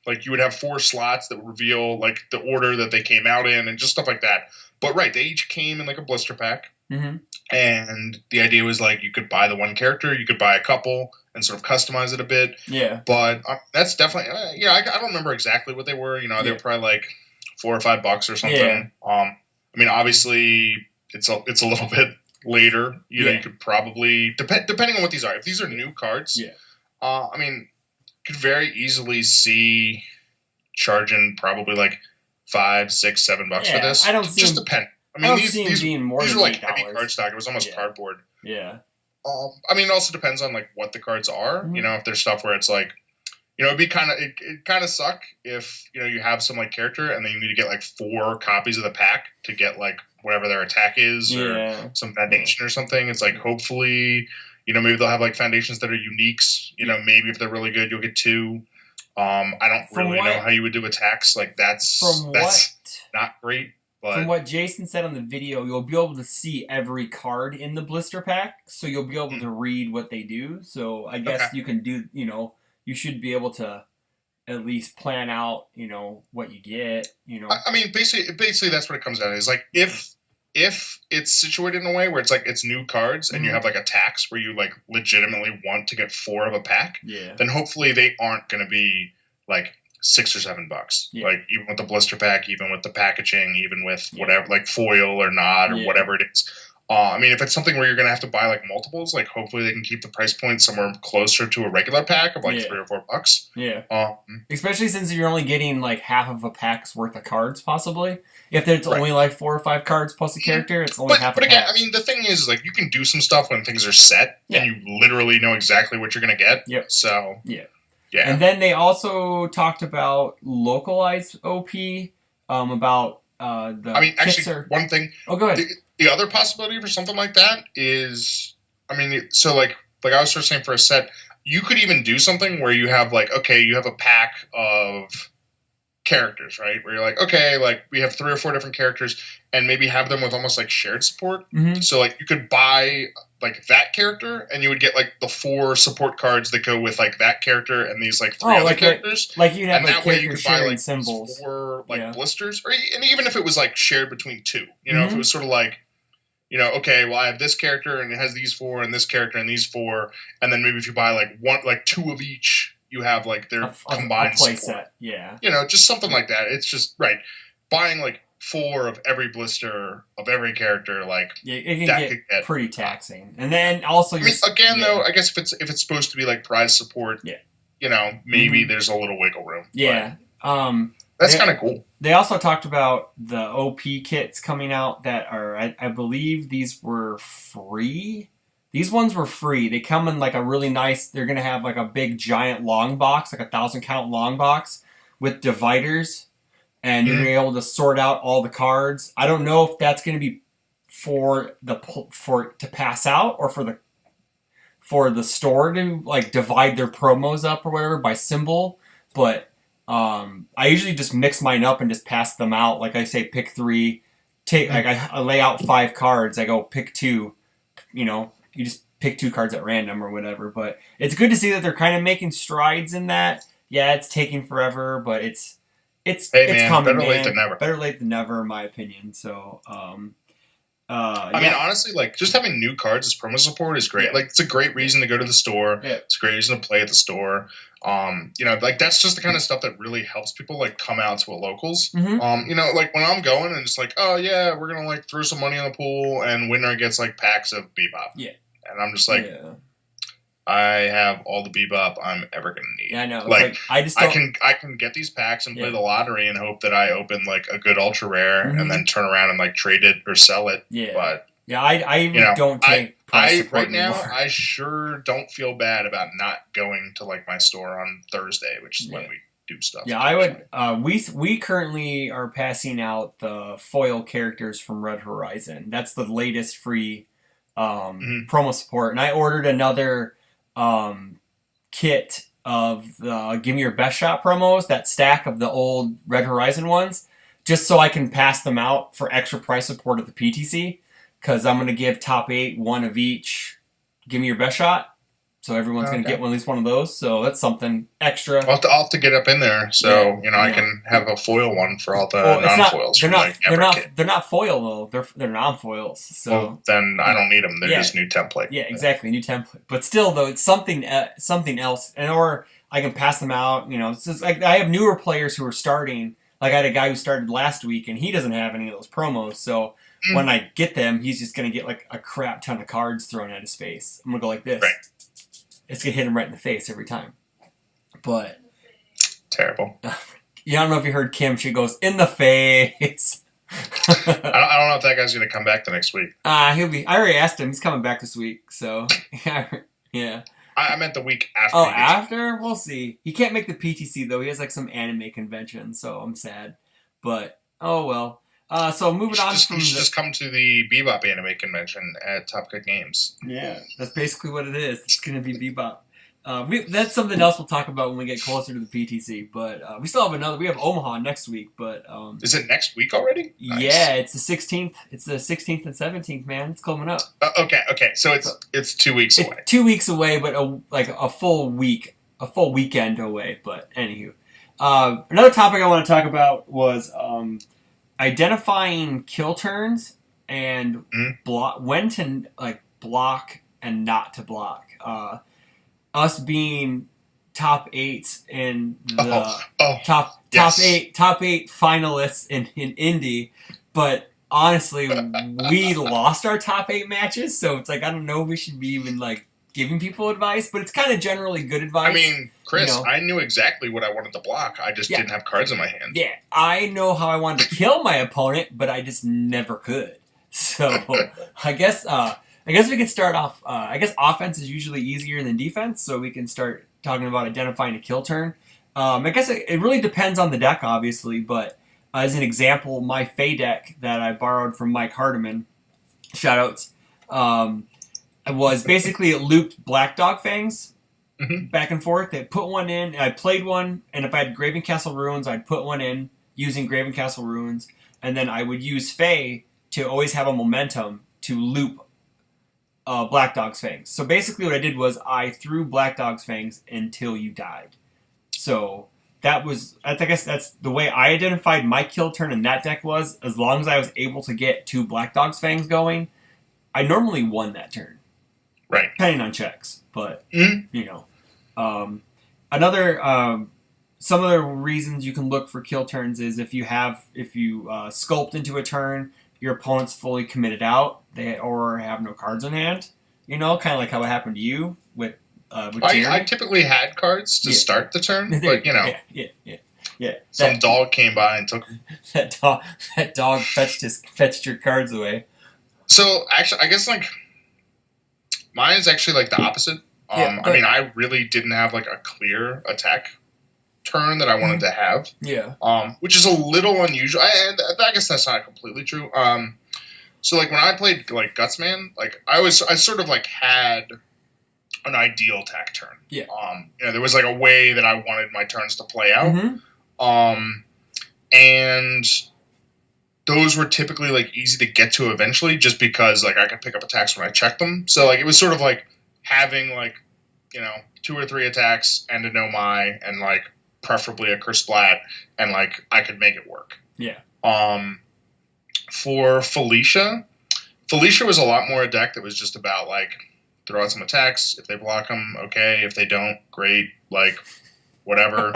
Like you would have 4 slots that would reveal like the order that they came out in, and just stuff like that. But right, they each came in like a blister pack. Mm-hmm. And the idea was like you could buy the one character, you could buy a couple, and sort of customize it a bit. Yeah. But that's definitely I don't remember exactly what they were. You know, they were probably like $4 or $5 or something. Yeah. I mean, obviously it's a little bit later. You know, you could probably depending on what these are. If these are new cards, I mean, could very easily see charging probably like $5, $6, $7 for this. I don't see just them, depend. I mean, these being more these than are like $8. heavy cardstock. It was almost cardboard. Yeah. I mean, it also depends on like what the cards are. Mm-hmm. You know, if there's stuff where it's like, you know, it kind of suck if you know you have some like character and then you need to get like 4 copies of the pack to get like whatever their attack is or some foundation or something. It's like hopefully, you know, maybe they'll have like foundations that are uniques. You know, maybe if they're really good, you'll get 2. I don't really know how you would do attacks. Like that's not great. But from what Jason said on the video, you'll be able to see every card in the blister pack, so you'll be able to read what they do. So I guess you can do, you know, you should be able to at least plan out, you know, what you get, you know. I mean, basically that's what it comes down to. Is like if it's situated in a way where it's like it's new cards and you have like attacks where you like legitimately want to get 4 of a pack, then hopefully they aren't going to be like $6 or $7. Like even with the blister pack, even with the packaging, even with whatever like foil or not or whatever it is. I mean, if it's something where you're going to have to buy like multiples, like hopefully they can keep the price point somewhere closer to a regular pack of like $3 or $4. Yeah. Especially since you're only getting like half of a pack's worth of cards, possibly. If it's only like 4 or 5 cards plus a character, it's only half a pack. But again, I mean, the thing is, like, you can do some stuff when things are set and you literally know exactly what you're going to get. So, yeah. And then they also talked about localized OP, about the. I mean, actually, one thing. Oh, go ahead. The other possibility for something like that is, I mean, so like I was sort of saying for a set, you could even do something where you have like, okay, you have a pack of characters, right? Where you're like, okay, like we have 3 or 4 different characters and maybe have them with almost like shared support. So like you could buy like that character and you would get like the 4 support cards that go with like that character and these like 3 other characters. Like you'd have and like that way you could buy like symbols. 4 like blisters, and even if it was like shared between 2, you know, if it was sort of like, you know, okay, well I have this character and it has these 4 and this character and these 4, and then maybe if you buy like 2 of each, you have like their combined play support. Set. Yeah. You know, just something like that. It's just buying like 4 of every blister of every character, like it can get pretty taxing. And then also, I mean, again, though, I guess if it's supposed to be like prize support, you know, maybe there's a little wiggle room. Yeah, that's kind of cool. They also talked about the OP kits coming out that are, I believe, these were free. These ones were free. They come in like a really nice. They're gonna have like a big giant long box, like a 1,000 count long box with dividers. And you're going to be able to sort out all the cards. I don't know if that's going to be for to pass out or for the store to like divide their promos up or whatever by symbol. But I usually just mix mine up and just pass them out. Like I say, pick 3. Like I lay out 5 cards. I go pick 2. You know, you just pick 2 cards at random or whatever. But it's good to see that they're kind of making strides in that. Yeah, it's taking forever, but it's coming, better late than never. Better late than never, in my opinion. So, I mean, honestly, like just having new cards as promo support is great. Like, it's a great reason to go to the store. It's a great reason to play at the store. You know, like that's just the kind of stuff that really helps people like come out to a locals. You know, like when I'm going and it's like, oh yeah, we're gonna like throw some money in the pool and winner gets like packs of Bebop. And I'm just like. I have all the Bebop I'm ever gonna need. Yeah, I know. Like I can get these packs and play the lottery and hope that I open like a good ultra rare and then turn around and like trade it or sell it. But I don't take price support right now. anymore. I sure don't feel bad about not going to like my store on Thursday, which is when we do stuff. Yeah, I would. We currently are passing out the foil characters from Red Horizon. That's the latest free promo support, and I ordered another. Kit of the Give Me Your Best Shot promos, that stack of the old Red Horizon ones, just so I can pass them out for extra price support at the PTC, because I'm going to give top 8 one of each. Give me your best shot. So everyone's going to get at least one of those. So that's something extra. I'll have to get up in there, so I can have a foil one for all the non-foils. They're not foil though. They're non-foils. So then I don't need them. They're just new template. Yeah, exactly, new template. But still, though, it's something else, or I can pass them out. It's just like I have newer players who are starting. Like I had a guy who started last week, and he doesn't have any of those promos. So when I get them, he's just going to get like a crap ton of cards thrown at his face. I'm going to go like this. Right. It's going to hit him right in the face every time. But terrible. Yeah, I don't know if you heard Kim. She goes, in the face. I don't know if that guy's going to come back the next week. He'll be. I already asked him. He's coming back this week. So, yeah. I meant the week after. Oh, after? We'll see. He can't make the PTC, though. He has like some anime convention, so I'm sad. But, oh well. So moving on from just come to the Bebop anime convention at Top Cut Games. Yeah, that's basically what it is. It's going to be Bebop. That's something else we'll talk about when we get closer to the PTC. But we still have another. We have Omaha next week. But is it next week already? Nice. Yeah, it's the 16th. It's the 16th and 17th. Man, it's coming up. Okay. So it's 2 weeks away. 2 weeks away, but a full weekend away. But anywho, another topic I want to talk about was identifying kill turns and when to block and not to block. Us being top 8s in the top 8 finalists in Indy, but honestly, we lost our top 8 matches, so it's like I don't know if we should be even giving people advice, but it's kind of generally good advice. I mean, Chris, I knew exactly what I wanted to block. I just didn't have cards in my hand. Yeah, I know how I wanted to kill my opponent, but I just never could. So I guess we can start off. I guess offense is usually easier than defense, so we can start talking about identifying a kill turn. I guess it really depends on the deck, obviously, but as an example, my Fey deck that I borrowed from Mike Hardiman, shoutouts, was basically it looped Black Dog Fangs back and forth. They put one in, I played one, and if I had Graven Castle Ruins, I'd put one in using Graven Castle Ruins, and then I would use Fey to always have a momentum to loop Black Dog's Fangs. So basically what I did was I threw Black Dog's Fangs until you died. So I guess that's the way I identified my kill turn in that deck was, as long as I was able to get 2 Black Dog's Fangs going, I normally won that turn. Right. Depending on checks. But, some other reasons you can look for kill turns is if you sculpt into a turn, your opponent's fully committed out, or have no cards in hand. Kind of like how it happened to you with Jeremy. I typically had cards to start the turn, but Yeah. Some dog came by and took them. That dog fetched your cards away. So actually, I guess mine is actually the opposite. I really didn't have a clear attack turn that I wanted to have. Yeah. Which is a little unusual. I guess that's not completely true. So when I played Gutsman, I sort of had an ideal attack turn. Yeah. There was a way that I wanted my turns to play out. Mm-hmm. And those were typically easy to get to eventually, just because I could pick up attacks when I checked them. So it was sort of having 2 or 3 attacks and a Nomai and preferably a Curse Splat, and I could make it work. Yeah. For Felicia was a lot more a deck that was just about throw out some attacks. If they block them, okay. If they don't, great. Whatever.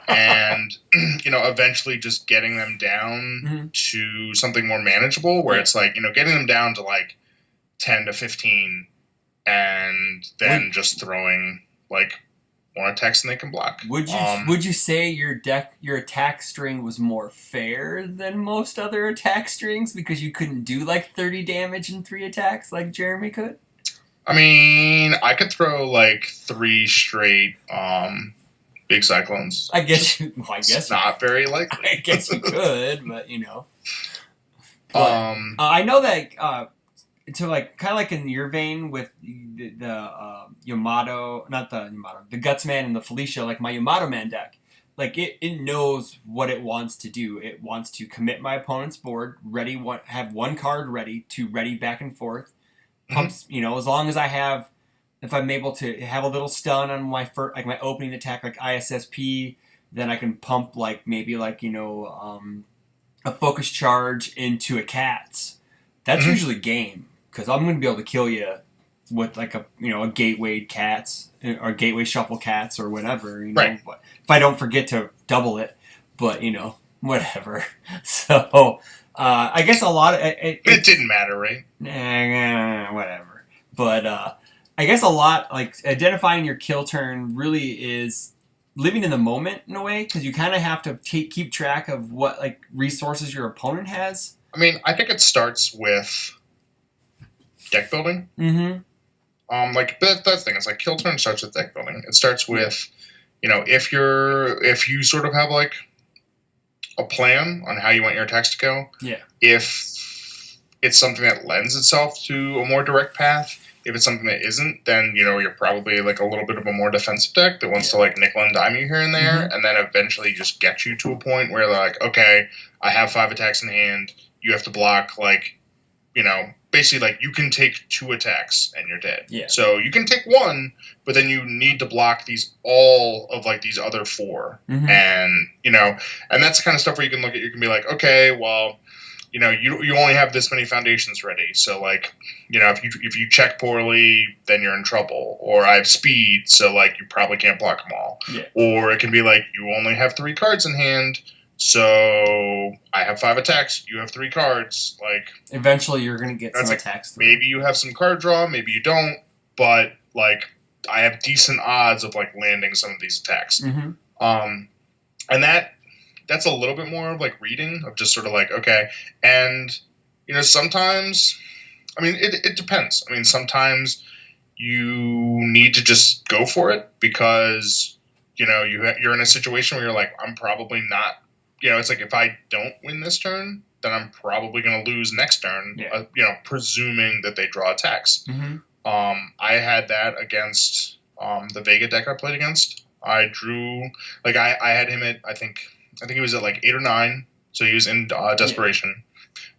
And eventually just getting them down to something more manageable, where it's getting them down to 10 to 15, and then just throwing one attacks and they can block. Would you say your attack string was more fair than most other attack strings because you couldn't do 30 damage in 3 attacks like Jeremy could? I mean, I could throw 3 straight big cyclones. I guess not very likely. I guess you could, but I know that to kind of in your vein with the Yamato, not the Yamato, the Gutsman and the Felicia, my Yamato Man deck. like it knows what it wants to do. It wants to commit my opponent's board, have one card ready back and forth. Pumps, as long as if I'm able to have a little stun on my first, like my opening attack, like ISSP, then I can pump maybe a focus charge into a cat's. That's usually game, because I'm going to be able to kill you with like a gateway cats or gateway shuffle cats or whatever, Right. But if I don't forget to double it, but whatever. So I guess a lot of it didn't matter, right? Whatever. But I guess a lot, like identifying your kill turn really is living in the moment in a way, because you kind of have to keep track of what like resources your opponent has. I mean, I think it starts with deck building. Mm-hmm. That's the thing. It's like kill turn starts with deck building. It starts with, if you sort of have like a plan on how you want your attacks to go. Yeah. If it's something that lends itself to a more direct path. If it's something that isn't, then you're probably like a little bit of a more defensive deck that wants to like nickel and dime you here and there, and then eventually just get you to a point where they're like, okay, I have 5 attacks in hand. You have to block basically like you can take 2 attacks and you're dead. Yeah. So you can take 1, but then you need to block all of these other 4, and and that's the kind of stuff where you can look at. You can be like, okay, well. You only have this many foundations ready. So, if you check poorly, then you're in trouble. Or I have speed, so, you probably can't block them all. Yeah. Or it can be like, you only have 3 cards in hand, so I have 5 attacks, you have 3 cards. Eventually you're going to get some attacks. Maybe you have some card draw, maybe you don't, but, I have decent odds of, landing some of these attacks. Mm-hmm. And that's a little bit more of reading of just sort of okay. And, sometimes, it depends. Sometimes you need to just go for it because, you're in a situation where you're like, I'm probably not, it's like if I don't win this turn, then I'm probably going to lose next turn, presuming that they draw attacks. Mm-hmm. I had that against the Vega deck I played against. I drew, I had him at, I think he was at 8 or 9, so he was in desperation,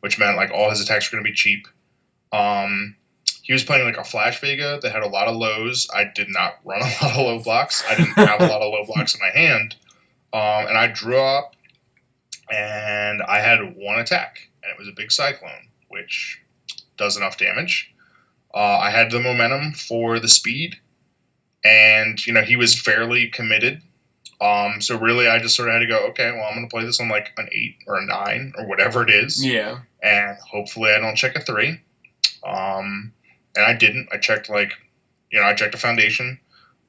which meant all his attacks were going to be cheap. He was playing a Flash Vega that had a lot of lows. I did not run a lot of low blocks. I didn't have a lot of low blocks in my hand, and I drew up, and I had 1 attack, and it was a big Cyclone, which does enough damage. I had the momentum for the speed, and he was fairly committed. So really, I just sort of had to go, okay, well, I'm going to play this on an 8 or a 9 or whatever it is. Yeah. And hopefully I don't check a 3. And I didn't. I checked I checked a foundation.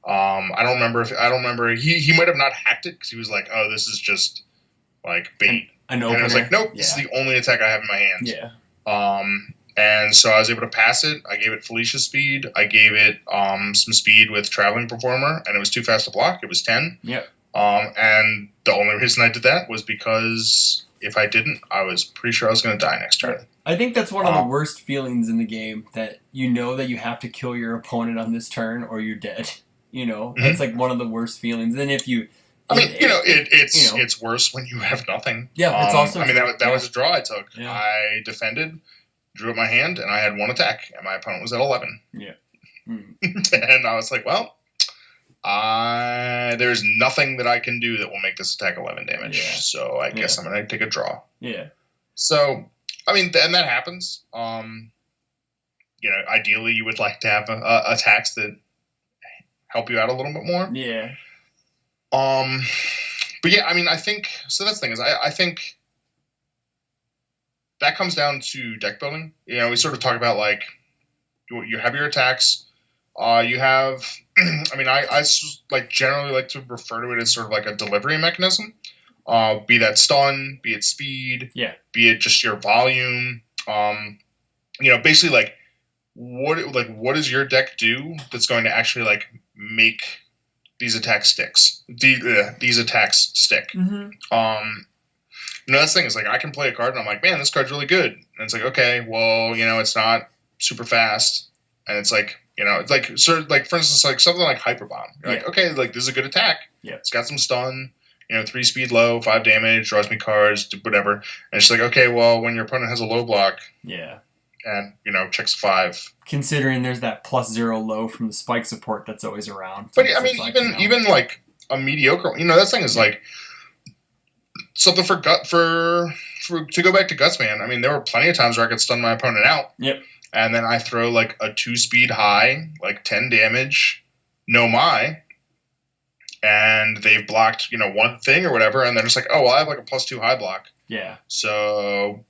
I don't remember. He might have not hacked it because he was like, oh, this is just bait. And I was like, nope, this is the only attack I have in my hand. Yeah. And so I was able to pass it. I gave it Felicia speed. I gave it some speed with Traveling Performer, and it was too fast to block. It was 10. Yep. And the only reason I did that was because if I didn't, I was pretty sure I was going to die next turn. I think that's one of the worst feelings in the game, that that you have to kill your opponent on this turn or you're dead. That's one of the worst feelings. And if you... it's worse when you have nothing. Yeah, it's also... that was a draw I took. Yeah. I defended, drew up my hand, and I had 1 attack, and my opponent was at 11. Yeah. Mm. And I was like, well... there's nothing that I can do that will make this attack 11 damage. Yeah. So I guess I'm going to take a draw. Yeah. So, and that happens. Ideally you would like to have attacks that help you out a little bit more. Yeah. But yeah, I think, so that's the thing is I think that comes down to deck building. We sort of talk about you have your attacks. You have, I generally like to refer to it as sort of a delivery mechanism. Be that stun, be it speed, be it just your volume. Basically what does your deck do that's going to actually make these attacks sticks? These attacks stick. Mm-hmm. That's the thing is I can play a card and I'm like, man, this card's really good. And it's okay, well, it's not super fast, and it's for instance, something like Hyperbomb. You're okay, this is a good attack. Yeah. It's got some stun. 3 speed low, 5 damage, draws me cards, whatever. And she's like, okay, well, when your opponent has a low block, yeah, and checks 5. considering there's that +0 low from the spike support that's always around. But I mean, even like a mediocre, that thing is like something for to go back to Gutsman. I mean, there were plenty of times where I could stun my opponent out. Yep. And then I throw like a 2 speed high, like 10 damage, no my, and they've blocked, one thing or whatever, and they're just like, oh, well, I have like a +2 high block. Yeah. So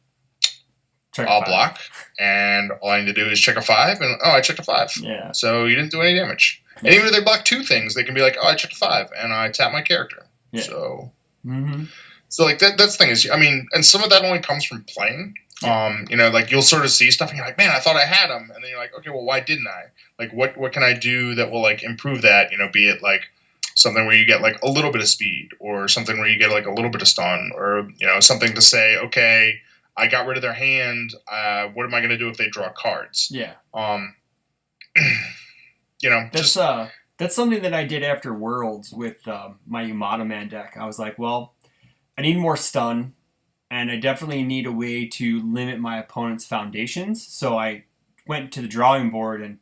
check I'll block, and all I need to do is check a 5, and I checked a 5. Yeah. So you didn't do any damage. Yeah. And even if they block 2 things, they can be like, oh, I checked a 5, and I tap my character. Yeah. So, mm-hmm. So like that's the thing is, I mean, and some of that only comes from playing. Like you'll sort of see stuff and you're like, man, I thought I had them. And then you're like, okay, well, why didn't I? Like, what can I do that will like improve that? Be it like something where you get like a little bit of speed, or something where you get like a little bit of stun, or, something to say, okay, I got rid of their hand. What am I going to do if they draw cards? Yeah. That's something that I did after Worlds with my Yamato Man deck. I was like, well, I need more stun, and I definitely need a way to limit my opponent's foundations. So I went to the drawing board and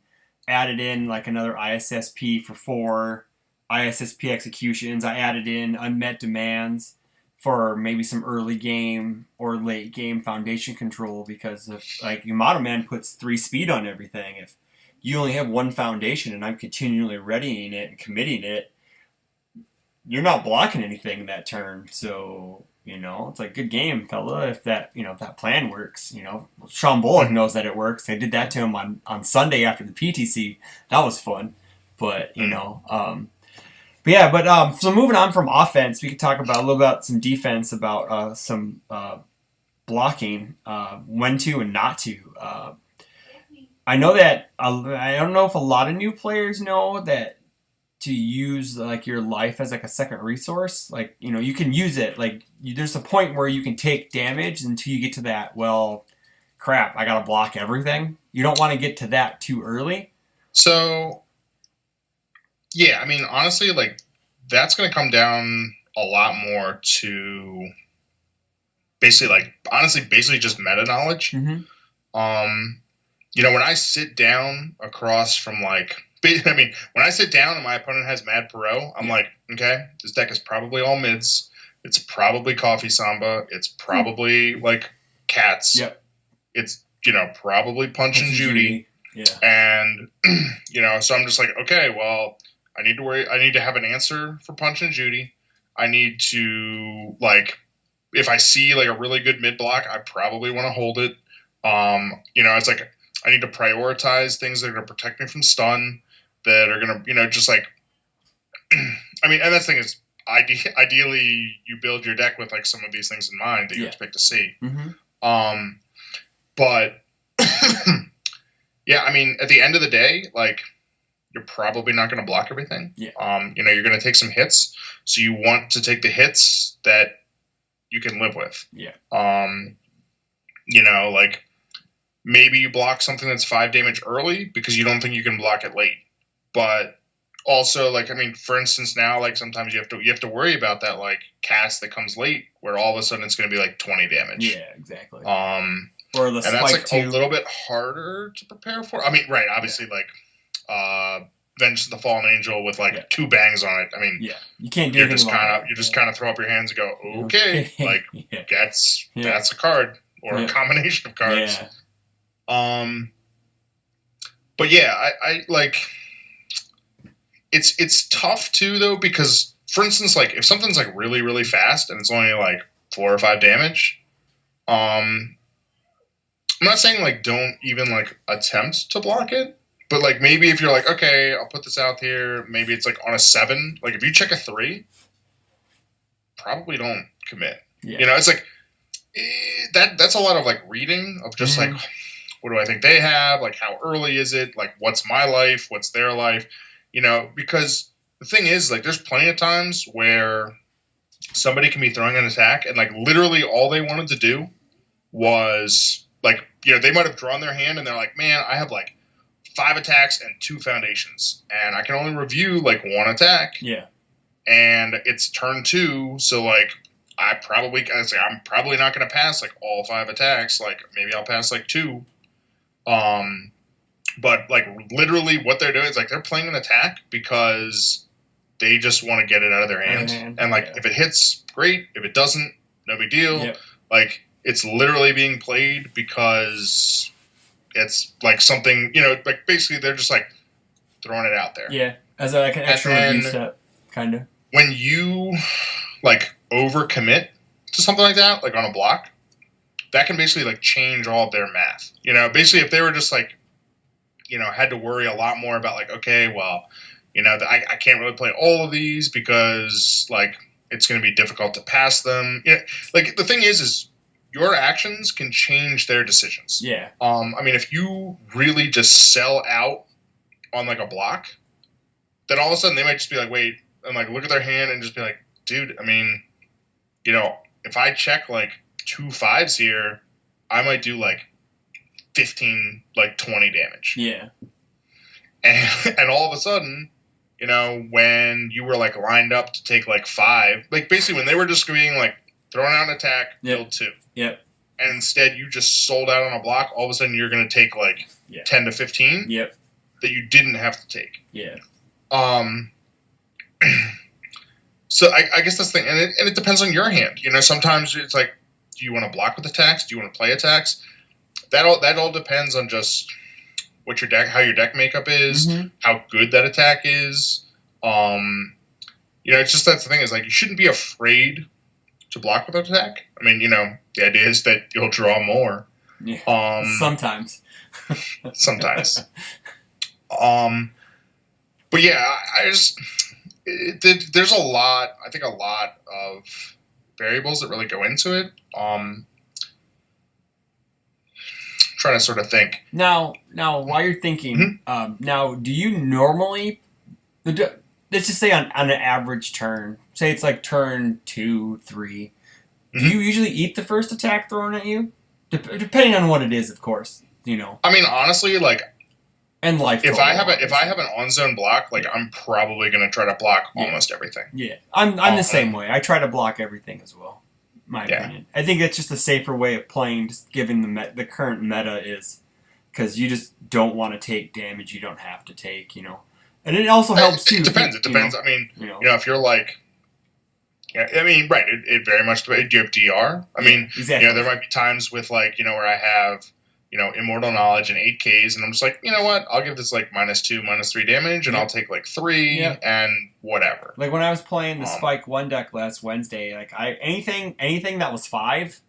added in like another ISSP for 4 ISSP executions. I added in unmet demands for maybe some early game or late game foundation control, because if like Yamato Man puts 3 speed on everything, if you only have 1 foundation and I'm continually readying it and committing it, you're not blocking anything that turn. So, it's like, good game, fella, if that, if that plan works. Sean Bullock knows that it works. I did that to him on Sunday after the PTC. That was fun. But, so moving on from offense, we could talk about a little about some defense, about some blocking, when to and not to. I know that, I don't know if a lot of new players know that to use like your life as like a second resource. Like, you can use it. Like, there's a point where you can take damage until you get to that, well, crap, I got to block everything. You don't want to get to that too early. So, yeah, I mean, honestly, like, that's going to come down a lot more to basically just meta knowledge. Mm-hmm. When I sit down across from when I sit down and my opponent has Mad Perot, I'm like, okay, this deck is probably all mids. It's probably Coffee Samba. It's probably like Cats. Yep. It's, probably Punch and Judy. Yeah. And, so I'm just like, okay, well, I need to have an answer for Punch and Judy. I need to, like, if I see like a really good mid block, I probably want to hold it. It's like, I need to prioritize things that are going to protect me from stun, that are going to, just like, I mean, and that thing is, ideally, you build your deck with like some of these things in mind that you expect to see. Mm-hmm. But yeah, I mean, at the end of the day, like, you're probably not going to block everything. Yeah. You're going to take some hits, so you want to take the hits that you can live with. Yeah. Like, maybe you block something that's 5 damage early because you don't think you can block it late. But also, like, I mean, for instance, now, like, sometimes you have to worry about that, like, cast that comes late where all of a sudden it's going to be like 20 damage. Yeah, exactly. Or the and that's like a little bit harder to prepare for. I mean, right? Obviously, like, Vengeance of the Fallen Angel with like 2 bangs on it. I mean, you can't do. You just kind of throw up your hands and go, okay, like that's a card or a combination of cards. Yeah. But yeah, I like. It's tough too though, because for instance, like if something's like really really fast and it's only like 4 or 5 damage, I'm not saying like don't even like attempt to block it, but like maybe if you're like, okay, I'll put this out here, maybe it's like on a 7. Like if you check a 3, probably don't commit. Yeah. It's like that's a lot of like reading of just like, what do I think they have? Like how early is it? Like what's my life? What's their life? Because the thing is, like, there's plenty of times where somebody can be throwing an attack and like literally all they wanted to do was like, they might have drawn their hand and they're like, man, I have like 5 attacks and 2 foundations and I can only review like 1 attack. Yeah. and it's turn 2, so like I'm probably not going to pass like all 5 attacks. Like maybe I'll pass like 2. But like literally what they're doing is like they're playing an attack because they just want to get it out of their hand. And like if it hits, great. If it doesn't, no big deal. Yep. Like it's literally being played because it's like something, like basically they're just like throwing it out there. Yeah, as like an extra review step, kind of. When you like overcommit to something like that, like on a block, that can basically like change all of their math. Basically if they were just like, had to worry a lot more about like, okay, well, I can't really play all of these because like it's going to be difficult to pass them. Like the thing is your actions can change their decisions. Yeah. I mean, if you really just sell out on like a block, then all of a sudden they might just be like, wait, and like look at their hand and just be like, dude, I mean, if I check like 2 5s here, I might do like 15, like 20 damage. Yeah. And all of a sudden, when you were like lined up to take like 5, like basically when they were just being like throwing out an attack, build 2. Yep. And instead you just sold out on a block, all of a sudden you're going to take like 10 to 15. Yep. That you didn't have to take. Yeah. So I guess that's the thing, and it depends on your hand. Sometimes it's like, do you want to block with attacks? Do you want to play attacks? That all depends on just what your deck, how your deck makeup is, how good that attack is. It's just that's the thing is like you shouldn't be afraid to block with an attack. I mean, the idea is that you'll draw more. Yeah. Sometimes. Sometimes. But yeah, there's a lot of variables that really go into it. Trying to sort of think. Now, while you're thinking, now, do you normally, let's just say on an average turn, say it's like turn 2, 3, do you usually eat the first attack thrown at you? Depending on what it is, of course, I mean, honestly, like, and life. If I have an on zone block, like I'm probably gonna try to block almost everything. Yeah, I'm the same way. I try to block everything as well. My opinion. I think that's just a safer way of playing, just given the current meta is, because you just don't want to take damage you don't have to take, And it also helps too. It depends. It depends. I mean, if you're like, I mean, right? It very much depends. Do you have DR? I mean, exactly. There might be times with like, where I have. Immortal Knowledge and 8Ks, and I'm just like, you know what? I'll give this like -2, -3 damage, and I'll take like 3 and whatever. Like when I was playing the Spike 1 deck last Wednesday, like anything that was 5,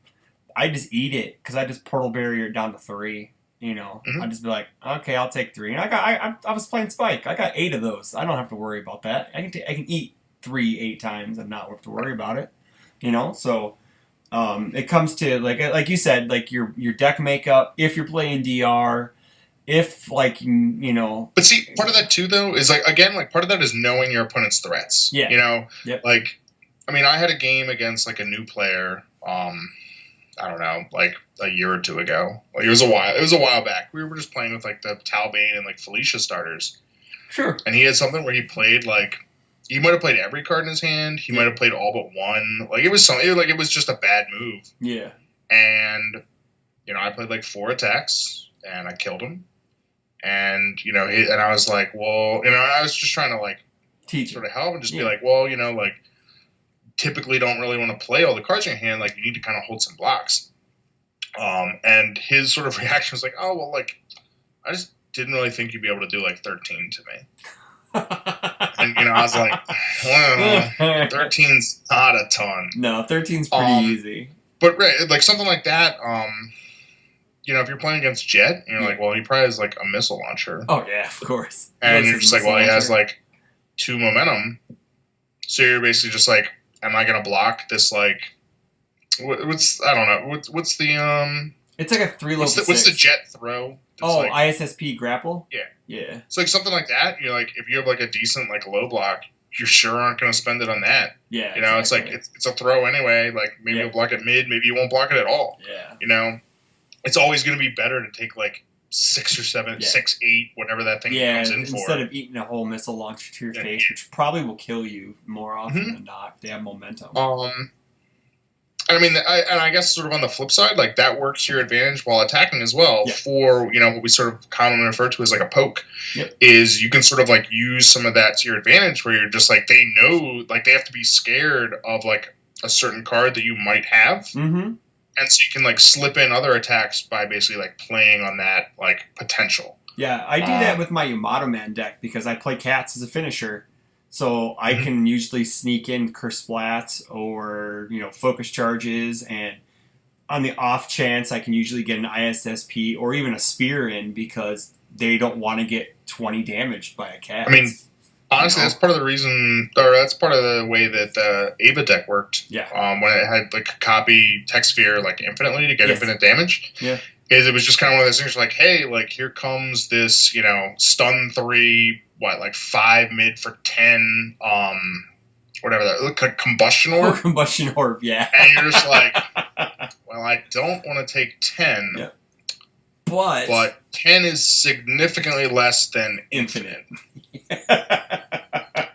I just eat it because I just Portal Barrier it down to 3. I'd just be like, okay, I'll take 3. And I was playing Spike. I got 8 of those. I don't have to worry about that. I can eat 3 8 times and not have to worry about it. So. It comes to like you said, like your deck makeup. If you're playing DR, if like But see, part of that too, though, is like again, like part of that is knowing your opponent's threats. Yeah. Like, I mean, I had a game against like a new player. I don't know, like a year or 2 ago. Like it was a while back. We were just playing with like the Talbane and like Felicia starters. Sure. And he had something where he played like. He might have played every card in his hand. He might have played all but 1. Like it was something. Like it was just a bad move. Yeah. And I played like 4 attacks and I killed him. And and I was like, well, I was just trying to like teach sort of help and just be like, well, like typically don't really want to play all the cards in your hand. Like you need to kind of hold some blocks. And his sort of reaction was like, oh well, like I just didn't really think you'd be able to do like 13 to me. And I was like, well, 13's not a ton. No, 13's pretty easy. But like something like that, if you're playing against Jet, and you're like, well, he probably has like a missile launcher. Oh yeah, of course. And you're just like, well, he has like 2 momentum. So you're basically just like, am I gonna block this like what's I don't know, what's the it's like a 3 level. What's the Jet throw? Oh, like, ISSP grapple? Yeah. Yeah. So like something like that, you're like, if you have like a decent like low block, you sure aren't going to spend it on that. Yeah. Exactly. It's like it's a throw anyway. Like maybe you'll block it mid, maybe you won't block it at all. Yeah. It's always going to be better to take like 6 or 7, Yeah. 6, 8, whatever that thing comes in for. Instead of eating a whole missile launcher to your face, which probably will kill you more often than not if they have momentum. I mean, I guess sort of on the flip side, like that works to your advantage while attacking as well. Yeah. For what we sort of commonly refer to as like a poke, Yep. is you can sort of like use some of that to your advantage, where you're just like they know, like they have to be scared of like a certain card that you might have, Mm-hmm. and so you can like slip in other attacks by basically like playing on that like potential. Yeah, I do that with my Yamato Man deck because I play cats as a finisher. So I can usually sneak in Curse Splats or, focus charges, and on the off chance I can usually get an ISSP or even a spear in because they don't want to get 20 damaged by a cat. I mean, honestly, that's part of the reason, or that's part of the way that the Ava deck worked. Yeah. When it had like copy Tech Sphere like infinitely to get infinite damage. Yeah. Is it was just kind of one of those things like, hey, like here comes this, stun 3, like 5 mid for 10, whatever that look like combustion orb. Combustion orb, yeah. And you're just like, well, I don't want to take 10. Yeah. But 10 is significantly less than infinite.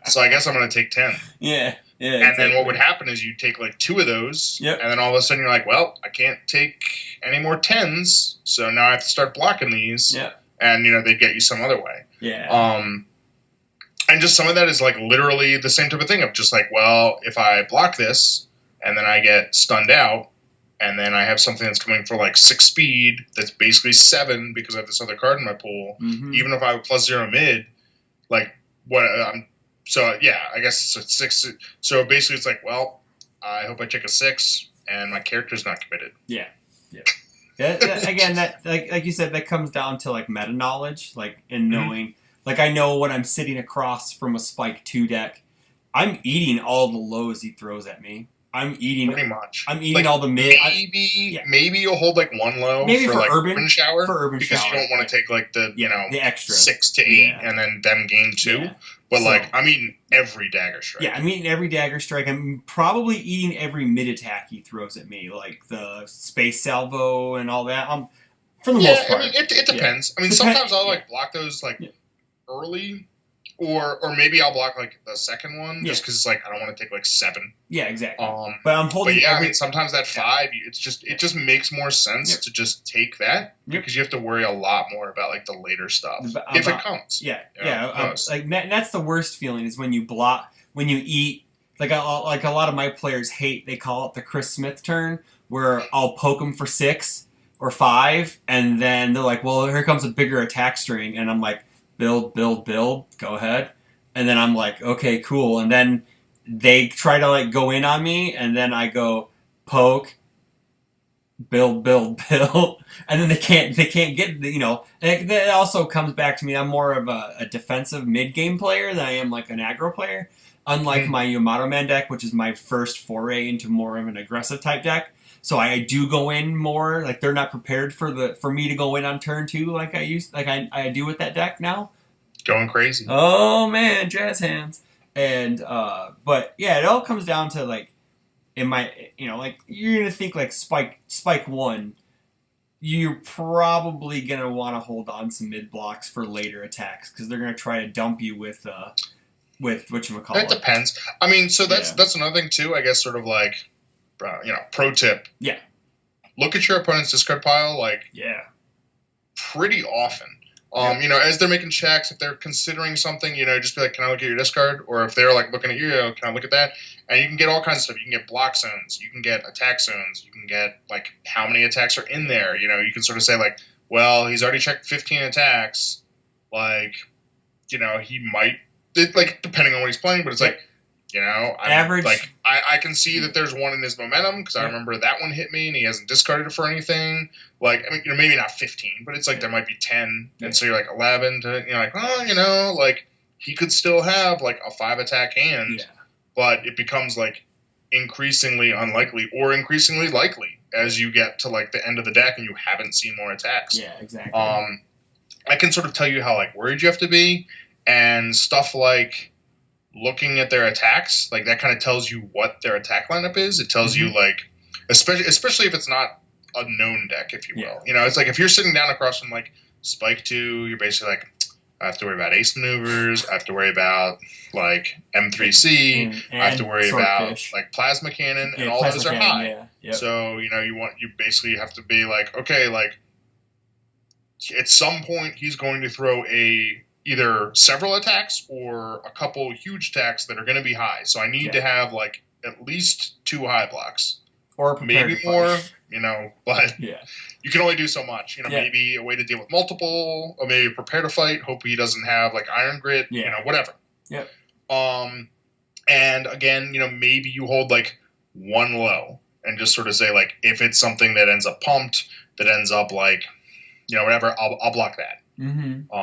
So I guess I'm going to take 10. Yeah. Yeah, and then what would happen is you take like 2 of those, Yep. and then all of a sudden you're like, well, I can't take any more 10s, so now I have to start blocking these. Yeah. And they get you some other way. Yeah. And just some of that is like literally the same type of thing of just like, well, if I block this and then I get stunned out, and then I have something that's coming for like 6 speed that's basically 7 because I have this other card in my pool. Mm-hmm. Even if I have +0 mid, like what so yeah, I guess it's 6. So basically, it's like, well, I hope I take a 6, and my character's not committed. Yeah. Again, that like you said, that comes down to like meta knowledge, like in knowing. Like I know when I'm sitting across from a Spike 2 deck, I'm eating all the lows he throws at me. I'm eating pretty much. I'm eating like, all the mid. Maybe you'll hold like 1 low for like urban shower because you don't want to take like the the extra 6 to 8 and then them gain 2. Yeah. But like I'm eating every dagger strike. Yeah, I'm eating every dagger strike. I'm probably eating every mid attack he throws at me, like the space salvo and all that. For the most part. I mean, it depends. I mean, sometimes I'll like block those like early. Or maybe I'll block like the second one just because like I don't want to take like 7. Yeah, exactly. But I'm holding. I mean, sometimes that 5, it just makes more sense to just take that because you have to worry a lot more about like the later stuff if it comes. Yeah, that's the worst feeling is when you block when you eat like a lot of my players hate. They call it the Chris Smith turn where I'll poke them for 6 or 5 and then they're like, well, here comes a bigger attack string, and I'm like. Build, go ahead. And then I'm like, okay, cool. And then they try to like go in on me, and then I go poke, build. And then they can't get, that also comes back to me. I'm more of a defensive mid-game player than I am like an aggro player. Unlike my Yamato Man deck, which is my first foray into more of an aggressive type deck. So I do go in more, like they're not prepared for me to go in on turn 2 like I do with that deck now. Going crazy. Oh man, jazz hands. And but yeah, it all comes down to like like you're gonna think like Spike 1, you're probably gonna want to hold on some mid blocks for later attacks because they're gonna try to dump you with whatchamacallit. That depends. I mean, so that's another thing too, I guess sort of like pro tip. Yeah. Look at your opponent's discard pile, pretty often. As they're making checks, if they're considering something, just be like, can I look at your discard? Or if they're like looking at you, can I look at that? And you can get all kinds of stuff. You can get block zones. You can get attack zones. You can get like how many attacks are in there. You can sort of say like, well, he's already checked 15 attacks. Like, he might, like depending on what he's playing, but it's like, average. Like I can see that there's one in his momentum because I remember that one hit me and he hasn't discarded it for anything. Like I mean, maybe not 15, but it's like there might be 10, and so you're like 11 to like like he could still have like a 5 attack hand, but it becomes like increasingly unlikely or increasingly likely as you get to like the end of the deck and you haven't seen more attacks. Yeah, exactly. I can sort of tell you how like worried you have to be and stuff like. Looking at their attacks, like that kind of tells you what their attack lineup is. It tells you like, especially if it's not a known deck, if you will. It's like if you're sitting down across from like Spike 2, you're basically like, I have to worry about ace maneuvers. I have to worry about like M3C. And I have to worry swordfish. about like plasma cannon, and Yeah, all plasma those are cannon, high. yeah. Yep. So you basically have to be like, okay, like at some point he's going to throw either several attacks or a couple huge attacks that are going to be high. So I need to have like at least 2 high blocks, or maybe more. But yeah. you can only do so much. Maybe a way to deal with multiple, or maybe prepare to fight. Hope he doesn't have like Iron Grit. Whatever. Yep. And again, maybe you hold like 1 low and just sort of say like, if it's something that ends up pumped, that ends up like, whatever, I'll block that. Mm-hmm.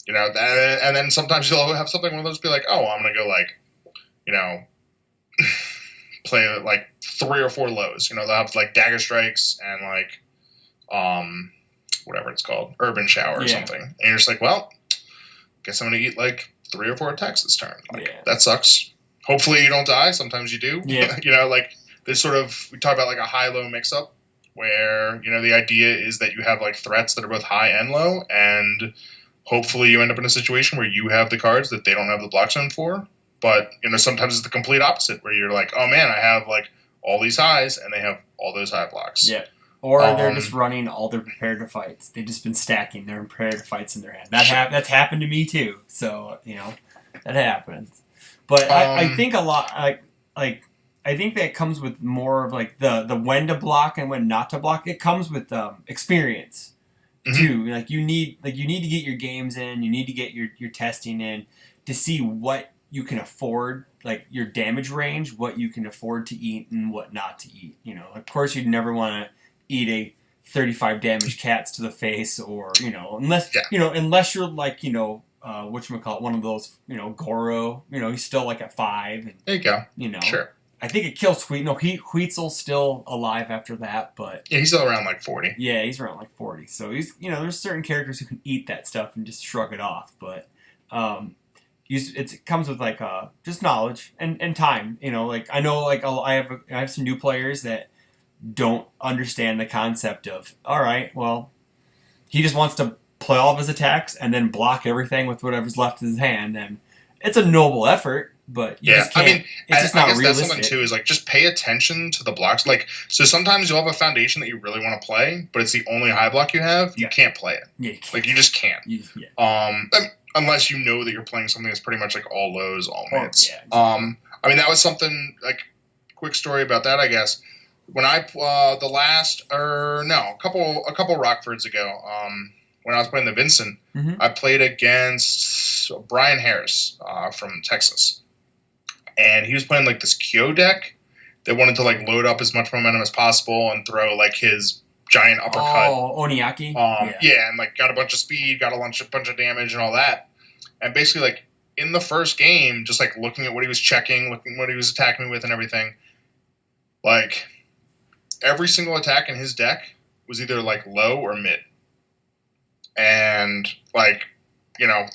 And then sometimes you'll have something one of those be like, oh, I'm gonna go like, play like 3 or 4 lows. They'll have like dagger strikes and like, whatever it's called, urban shower or something. And you're just like, well, guess I'm gonna eat like 3 or 4 attacks this turn. Like, that sucks. Hopefully you don't die. Sometimes you do. Yeah. Like this sort of, we talk about like a high-low mix-up where, the idea is that you have like threats that are both high and low, and hopefully you end up in a situation where you have the cards that they don't have the block zone for. But, sometimes it's the complete opposite where you're like, oh man, I have like all these highs and they have all those high blocks. Yeah. Or they're just running all their prepared to fights. They've just been stacking their prepared to fights in their hand. That's happened to me too. So, that happens. But I think a lot, I think that comes with more of like the when to block and when not to block. It comes with experience too. Like you need to get your games in. You need to get your testing in to see what you can afford, like your damage range, what you can afford to eat and what not to eat. Of course, you'd never want to eat a 35 damage cats to the face, or unless you're like whatchamacallit, one of those Goro. He's still like at 5. And, there you go. Sure. I think it kills Wheat. No, Wheatzel's still alive after that, but yeah, he's still around like 40. Yeah, he's around like 40. So he's there's certain characters who can eat that stuff and just shrug it off, but it comes with like just knowledge and time. Like I know like I have some new players that don't understand the concept of, all right, well, he just wants to play all of his attacks and then block everything with whatever's left in his hand, and it's a noble effort, but you just can't. I mean, it's just not realistic. That's something too, is like just pay attention to the blocks. Like, so sometimes you'll have a foundation that you really want to play, but it's the only high block you have. You can't play it. Yeah, you can't. Like you just can't. Unless you know that you're playing something that's pretty much like all lows, all mids. Yeah, exactly. I mean, that was something like, quick story about that, I guess. When I a couple Rockfords ago, when I was playing the Vincent, I played against Brian Harris from Texas, and he was playing like this Kyo deck that wanted to like load up as much momentum as possible and throw like his giant uppercut. Oh, Oniaki. Yeah, and like got a bunch of speed, got a bunch of damage and all that, and basically like in the first game, just like looking at what he was checking, looking at what he was attacking me with and everything, like every single attack in his deck was either like low or mid. And like,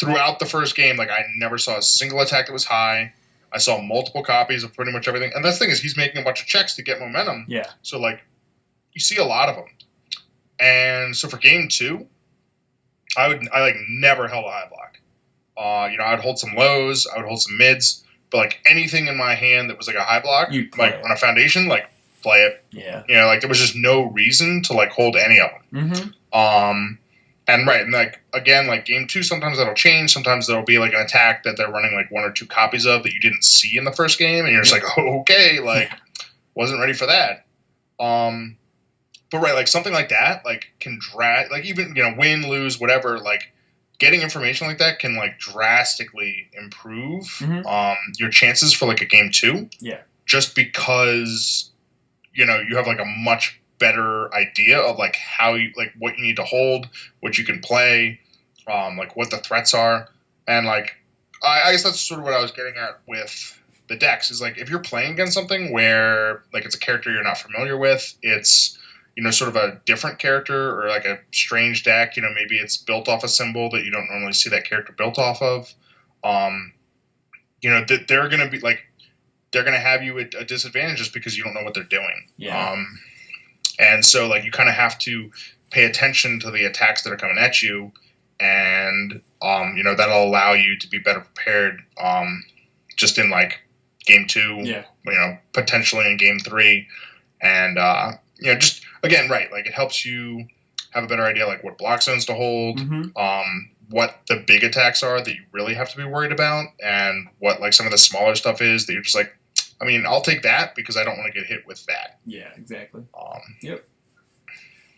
throughout the first game, like I never saw a single attack that was high. I saw multiple copies of pretty much everything. And the thing is, he's making a bunch of checks to get momentum. Yeah. So like, you see a lot of them. And so for game 2, I like never held a high block. I'd hold some lows, I would hold some mids, but like anything in my hand that was like a high block, like on a foundation, like play it. Yeah. Like there was just no reason to like hold any of them. And right, and like again, like game 2, sometimes that'll change. Sometimes there'll be like an attack that they're running like 1 or 2 copies of that you didn't see in the first game, and you're just like, oh, okay, like wasn't ready for that. But right, like something like that, like can drag, like even win, lose, whatever. Like getting information like that can like drastically improve your chances for like a game 2. Yeah, just because you have like a much better idea of like how you like what you need to hold, what you can play, like what the threats are, and like I guess that's sort of what I was getting at with the decks is like if you're playing against something where like it's a character you're not familiar with, it's sort of a different character or like a strange deck, maybe it's built off a symbol that you don't normally see that character built off of, they're gonna be like they're gonna have you at a disadvantage just because you don't know what they're doing. Yeah. And so, like, you kind of have to pay attention to the attacks that are coming at you, and that'll allow you to be better prepared. Just in like game 2, potentially in game 3, and just again, right, like it helps you have a better idea like what block zones to hold, what the big attacks are that you really have to be worried about, and what like some of the smaller stuff is that you're just like, I mean, I'll take that because I don't want to get hit with that. Yeah, exactly. Yep.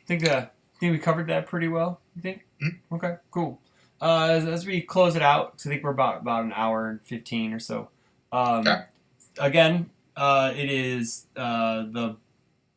I think we covered that pretty well. You think? Mm-hmm. Okay, cool. As we close it out, because I think we're about an hour and 15 or so. Okay. Again, it is the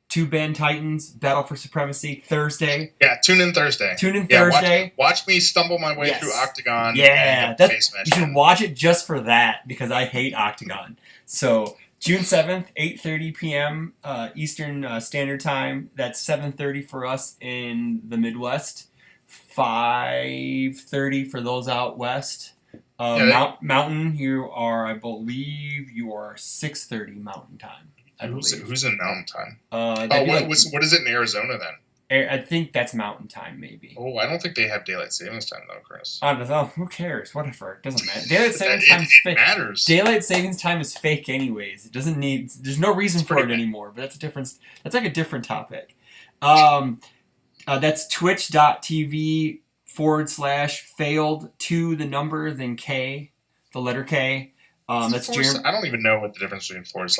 Two Band Titans Battle for Supremacy Thursday. Yeah, tune in Thursday. Watch me stumble my way through Octagon. Yeah, you should watch it just for that because I hate Octagon. So June 7th, 8:30 p.m. Eastern Standard Time. That's 7:30 for us in the Midwest. 5:30 for those out west. Mountain, I believe you are 6:30 Mountain Time. Who's in Mountain Time? What is it in Arizona then? I think that's Mountain Time, maybe. Oh, I don't think they have Daylight Savings Time though, Chris. I don't know. Who cares? Whatever. It doesn't matter. Daylight Savings Time is fake. Matters. Daylight Savings Time is fake anyways. It doesn't need. There's no reason for it anymore. But that's a different. That's like a different topic. That's twitch.tv/failed to the number then K, the letter K. That's Jeremy. I don't even know what the difference between / and /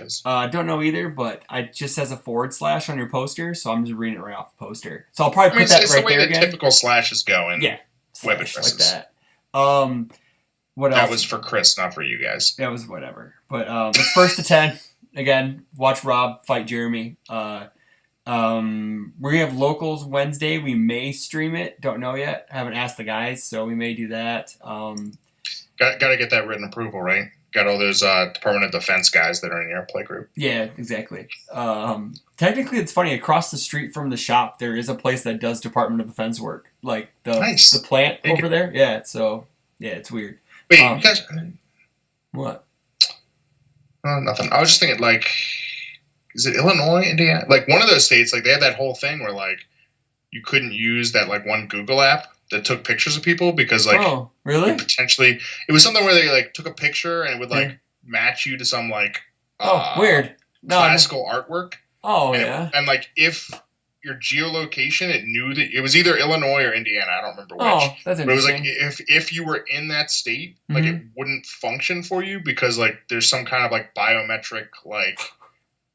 is. I don't know either, but it just says a / on your poster, so I'm just reading it right off the poster. So I'll probably put that right there again. It's the way the typical slashes go in web addresses. Like that. What else? That was for Chris, not for you guys. That was whatever. But it's 1st to 10. Again, watch Rob fight Jeremy. We have locals Wednesday. We may stream it. Don't know yet. Haven't asked the guys, so we may do that. Got to get that written approval, right? Got all those Department of Defense guys that are in your play group. Yeah, exactly. Technically, it's funny. Across the street from the shop, there is a place that does Department of Defense work, like the plant over there. Yeah, so it's weird. Wait, you guys? What? Nothing. I was just thinking, like, is it Illinois, Indiana? Like one of those states, like they have that whole thing where like you couldn't use that like one Google app that took pictures of people because like really potentially it was something where they like took a picture and it would like match you to some like weird classical artwork. And like if your geolocation, it knew that it was either Illinois or Indiana. I don't remember which. That's interesting. But it was like if you were in that state, like it wouldn't function for you because like there's some kind of like biometric like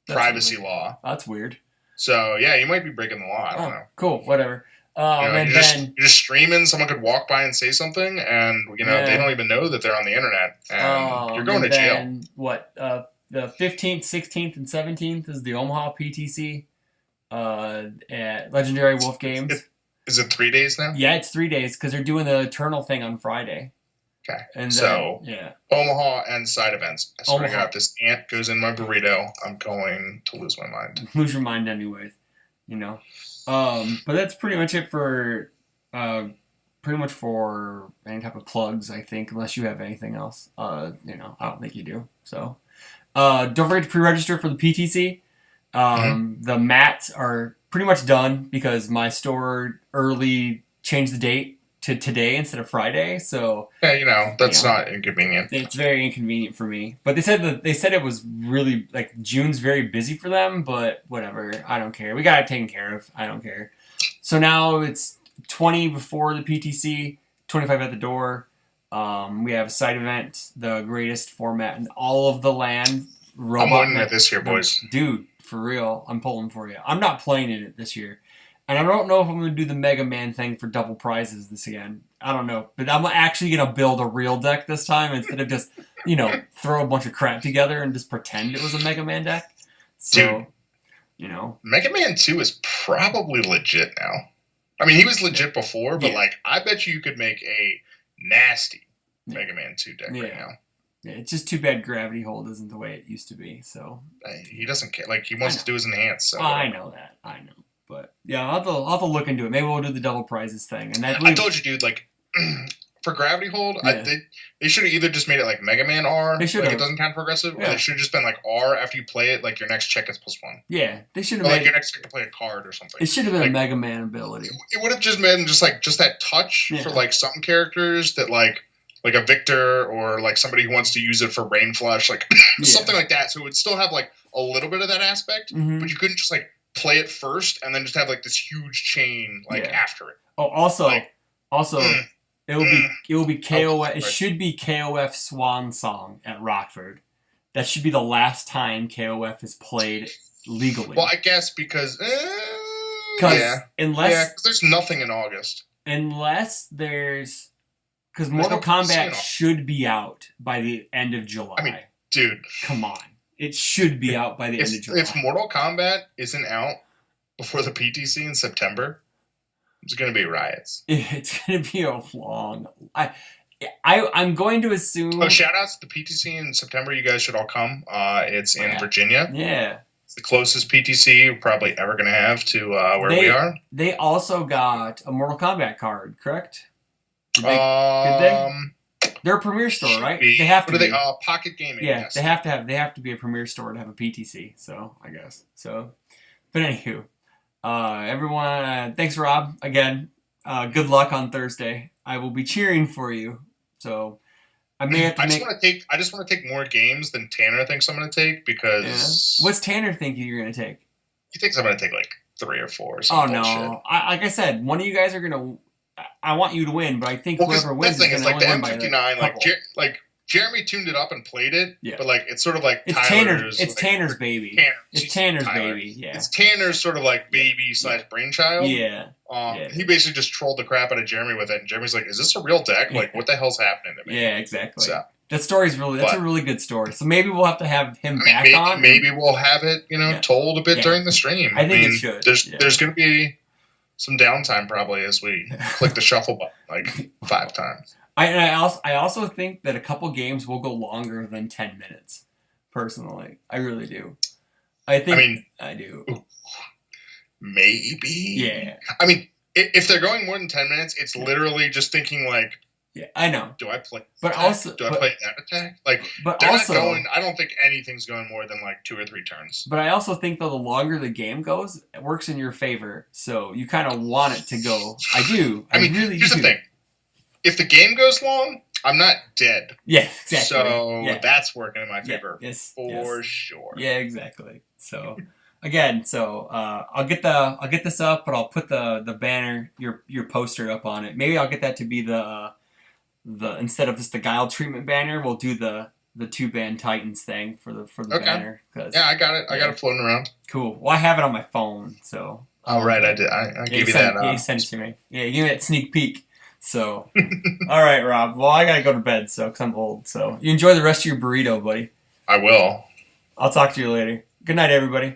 privacy law. That's weird. So yeah, you might be breaking the law. I don't know. Cool. Whatever. You're just streaming. Someone could walk by and say something, and they don't even know that they're on the internet, and you're going to jail. What? The 15th, 16th, and 17th is the Omaha PTC at Legendary Wolf Games. Is it 3 days now? Yeah, it's 3 days because they're doing the Eternal thing on Friday. Okay. And so Omaha and side events. I swear to God, if this ant goes in my burrito, I'm going to lose my mind. Lose your mind anyways, But that's pretty much it for any type of plugs, I think, unless you have anything else. I don't think you do. So don't forget to pre-register for the PTC. The mats are pretty much done because my store early changed the date to today instead of Friday. So that's not inconvenient. It's very inconvenient for me. But they said it was really like June's very busy for them, but whatever. I don't care. We got it taken care of. I don't care. So now it's 20 before the PTC, 25 at the door. We have a side event, the greatest format in all of the land. I'm winning it this year, boys. Dude, for real, I'm pulling for you. I'm not playing in it this year. And I don't know if I'm going to do the Mega Man thing for double prizes this again. I don't know. But I'm actually going to build a real deck this time instead of just, throw a bunch of crap together and just pretend it was a Mega Man deck. So, Mega Man 2 is probably legit now. I mean, he was legit before, but, I bet you could make a nasty Mega Man 2 deck right now. Yeah, it's just too bad Gravity Hold isn't the way it used to be. So he doesn't care. Like, he wants to do his enhance. So I know that. I know. But yeah, I'll have to look into it. Maybe we'll do the double prizes thing. And I told you, dude. Like, for Gravity Hold, Yeah. they should have either just made it like Mega Man R, They should like have. it doesn't count progressive, or Yeah. they should have just been like R after you play it, like your next check is +1. Yeah, they should Or have like made your next check to play a card or something. it. Should have been like, a Mega Man ability. It would have just been just that touch for like some characters that like a Victor or like somebody who wants to use it for Rain Flush, like something like that. So it would still have like a little bit of that aspect, but you couldn't just like play it first and then just have like this huge chain like after it. Oh, also, it will be KOF. It should be KOF Swan Song at Rockford. That should be the last time KOF is played legally. Well, I guess because unless there's nothing in August. Unless there's because Mortal Kombat should be out by the end of July. I mean, dude, come on, it should be out by the end of July. If Mortal Kombat isn't out before the PTC in September, it's going to be riots. It's going to be a long. I'm going to assume. Oh, shout outs to the PTC in September. You guys should all come. It's in Virginia. Yeah. It's the closest PTC you're probably ever going to have to where we are. They also got a Mortal Kombat card, correct? Did they? They're a Premier store, right? They have to. What are they? Pocket Gaming. Yeah, yes. They have to be a Premier store to have a PTC. So I guess so. But anywho, everyone, thanks, Rob. Again, good luck on Thursday. I will be cheering for you. So I may have to. I just want to take more games than Tanner thinks I'm going to take because. What's Tanner thinking you're going to take? He thinks I'm going to take like 3 or 4. Oh no! Like I said, one of you guys are going to. I want you to win, but I think whoever wins is going to win by like Jeremy tuned it up and played it, but like it's sort of like Tanner's. It's Tanner's baby. It's Tanner's baby. Yeah. It's Tanner's sort of like baby / brainchild. Yeah. He basically just trolled the crap out of Jeremy with it, and Jeremy's like, "Is this a real deck? Like, what the hell's happening to me?" Yeah, exactly. So, that's a really good story. So maybe we'll have to have him back on. Maybe we'll have it, told a bit during the stream. I think it should. There's going to be some downtime probably as we click the shuffle button like 5 times. I also think that a couple games will go longer than 10 minutes. Personally, I really do. I do. Maybe. Yeah. I mean, if they're going more than 10 minutes, it's literally just thinking like. Yeah, I know. Do I play? But attack? also, do I play that attack? Like, but they're also, not going. I don't think anything's going more than like 2 or 3 turns. But I also think though the longer the game goes, it works in your favor. So you kind of want it to go. I do. I mean, really here's do. The thing: if the game goes long, I'm not dead. Yeah, exactly. So that's working in my favor for sure. Yeah, exactly. So. Again, I'll get this up, but I'll put the banner, your poster up on it. Maybe I'll get that to be the instead of just the Guile treatment banner, we'll do the 2-band Titans thing for the banner. Yeah, I got it. I got it floating around. Cool. Well, I have it on my phone, so. Oh right, I did. I gave you that. Yeah, you sent it to me. Yeah, you gave me that sneak peek. So, all right, Rob. Well, I gotta go to bed, because I'm old. So you enjoy the rest of your burrito, buddy. I will. I'll talk to you later. Good night, everybody.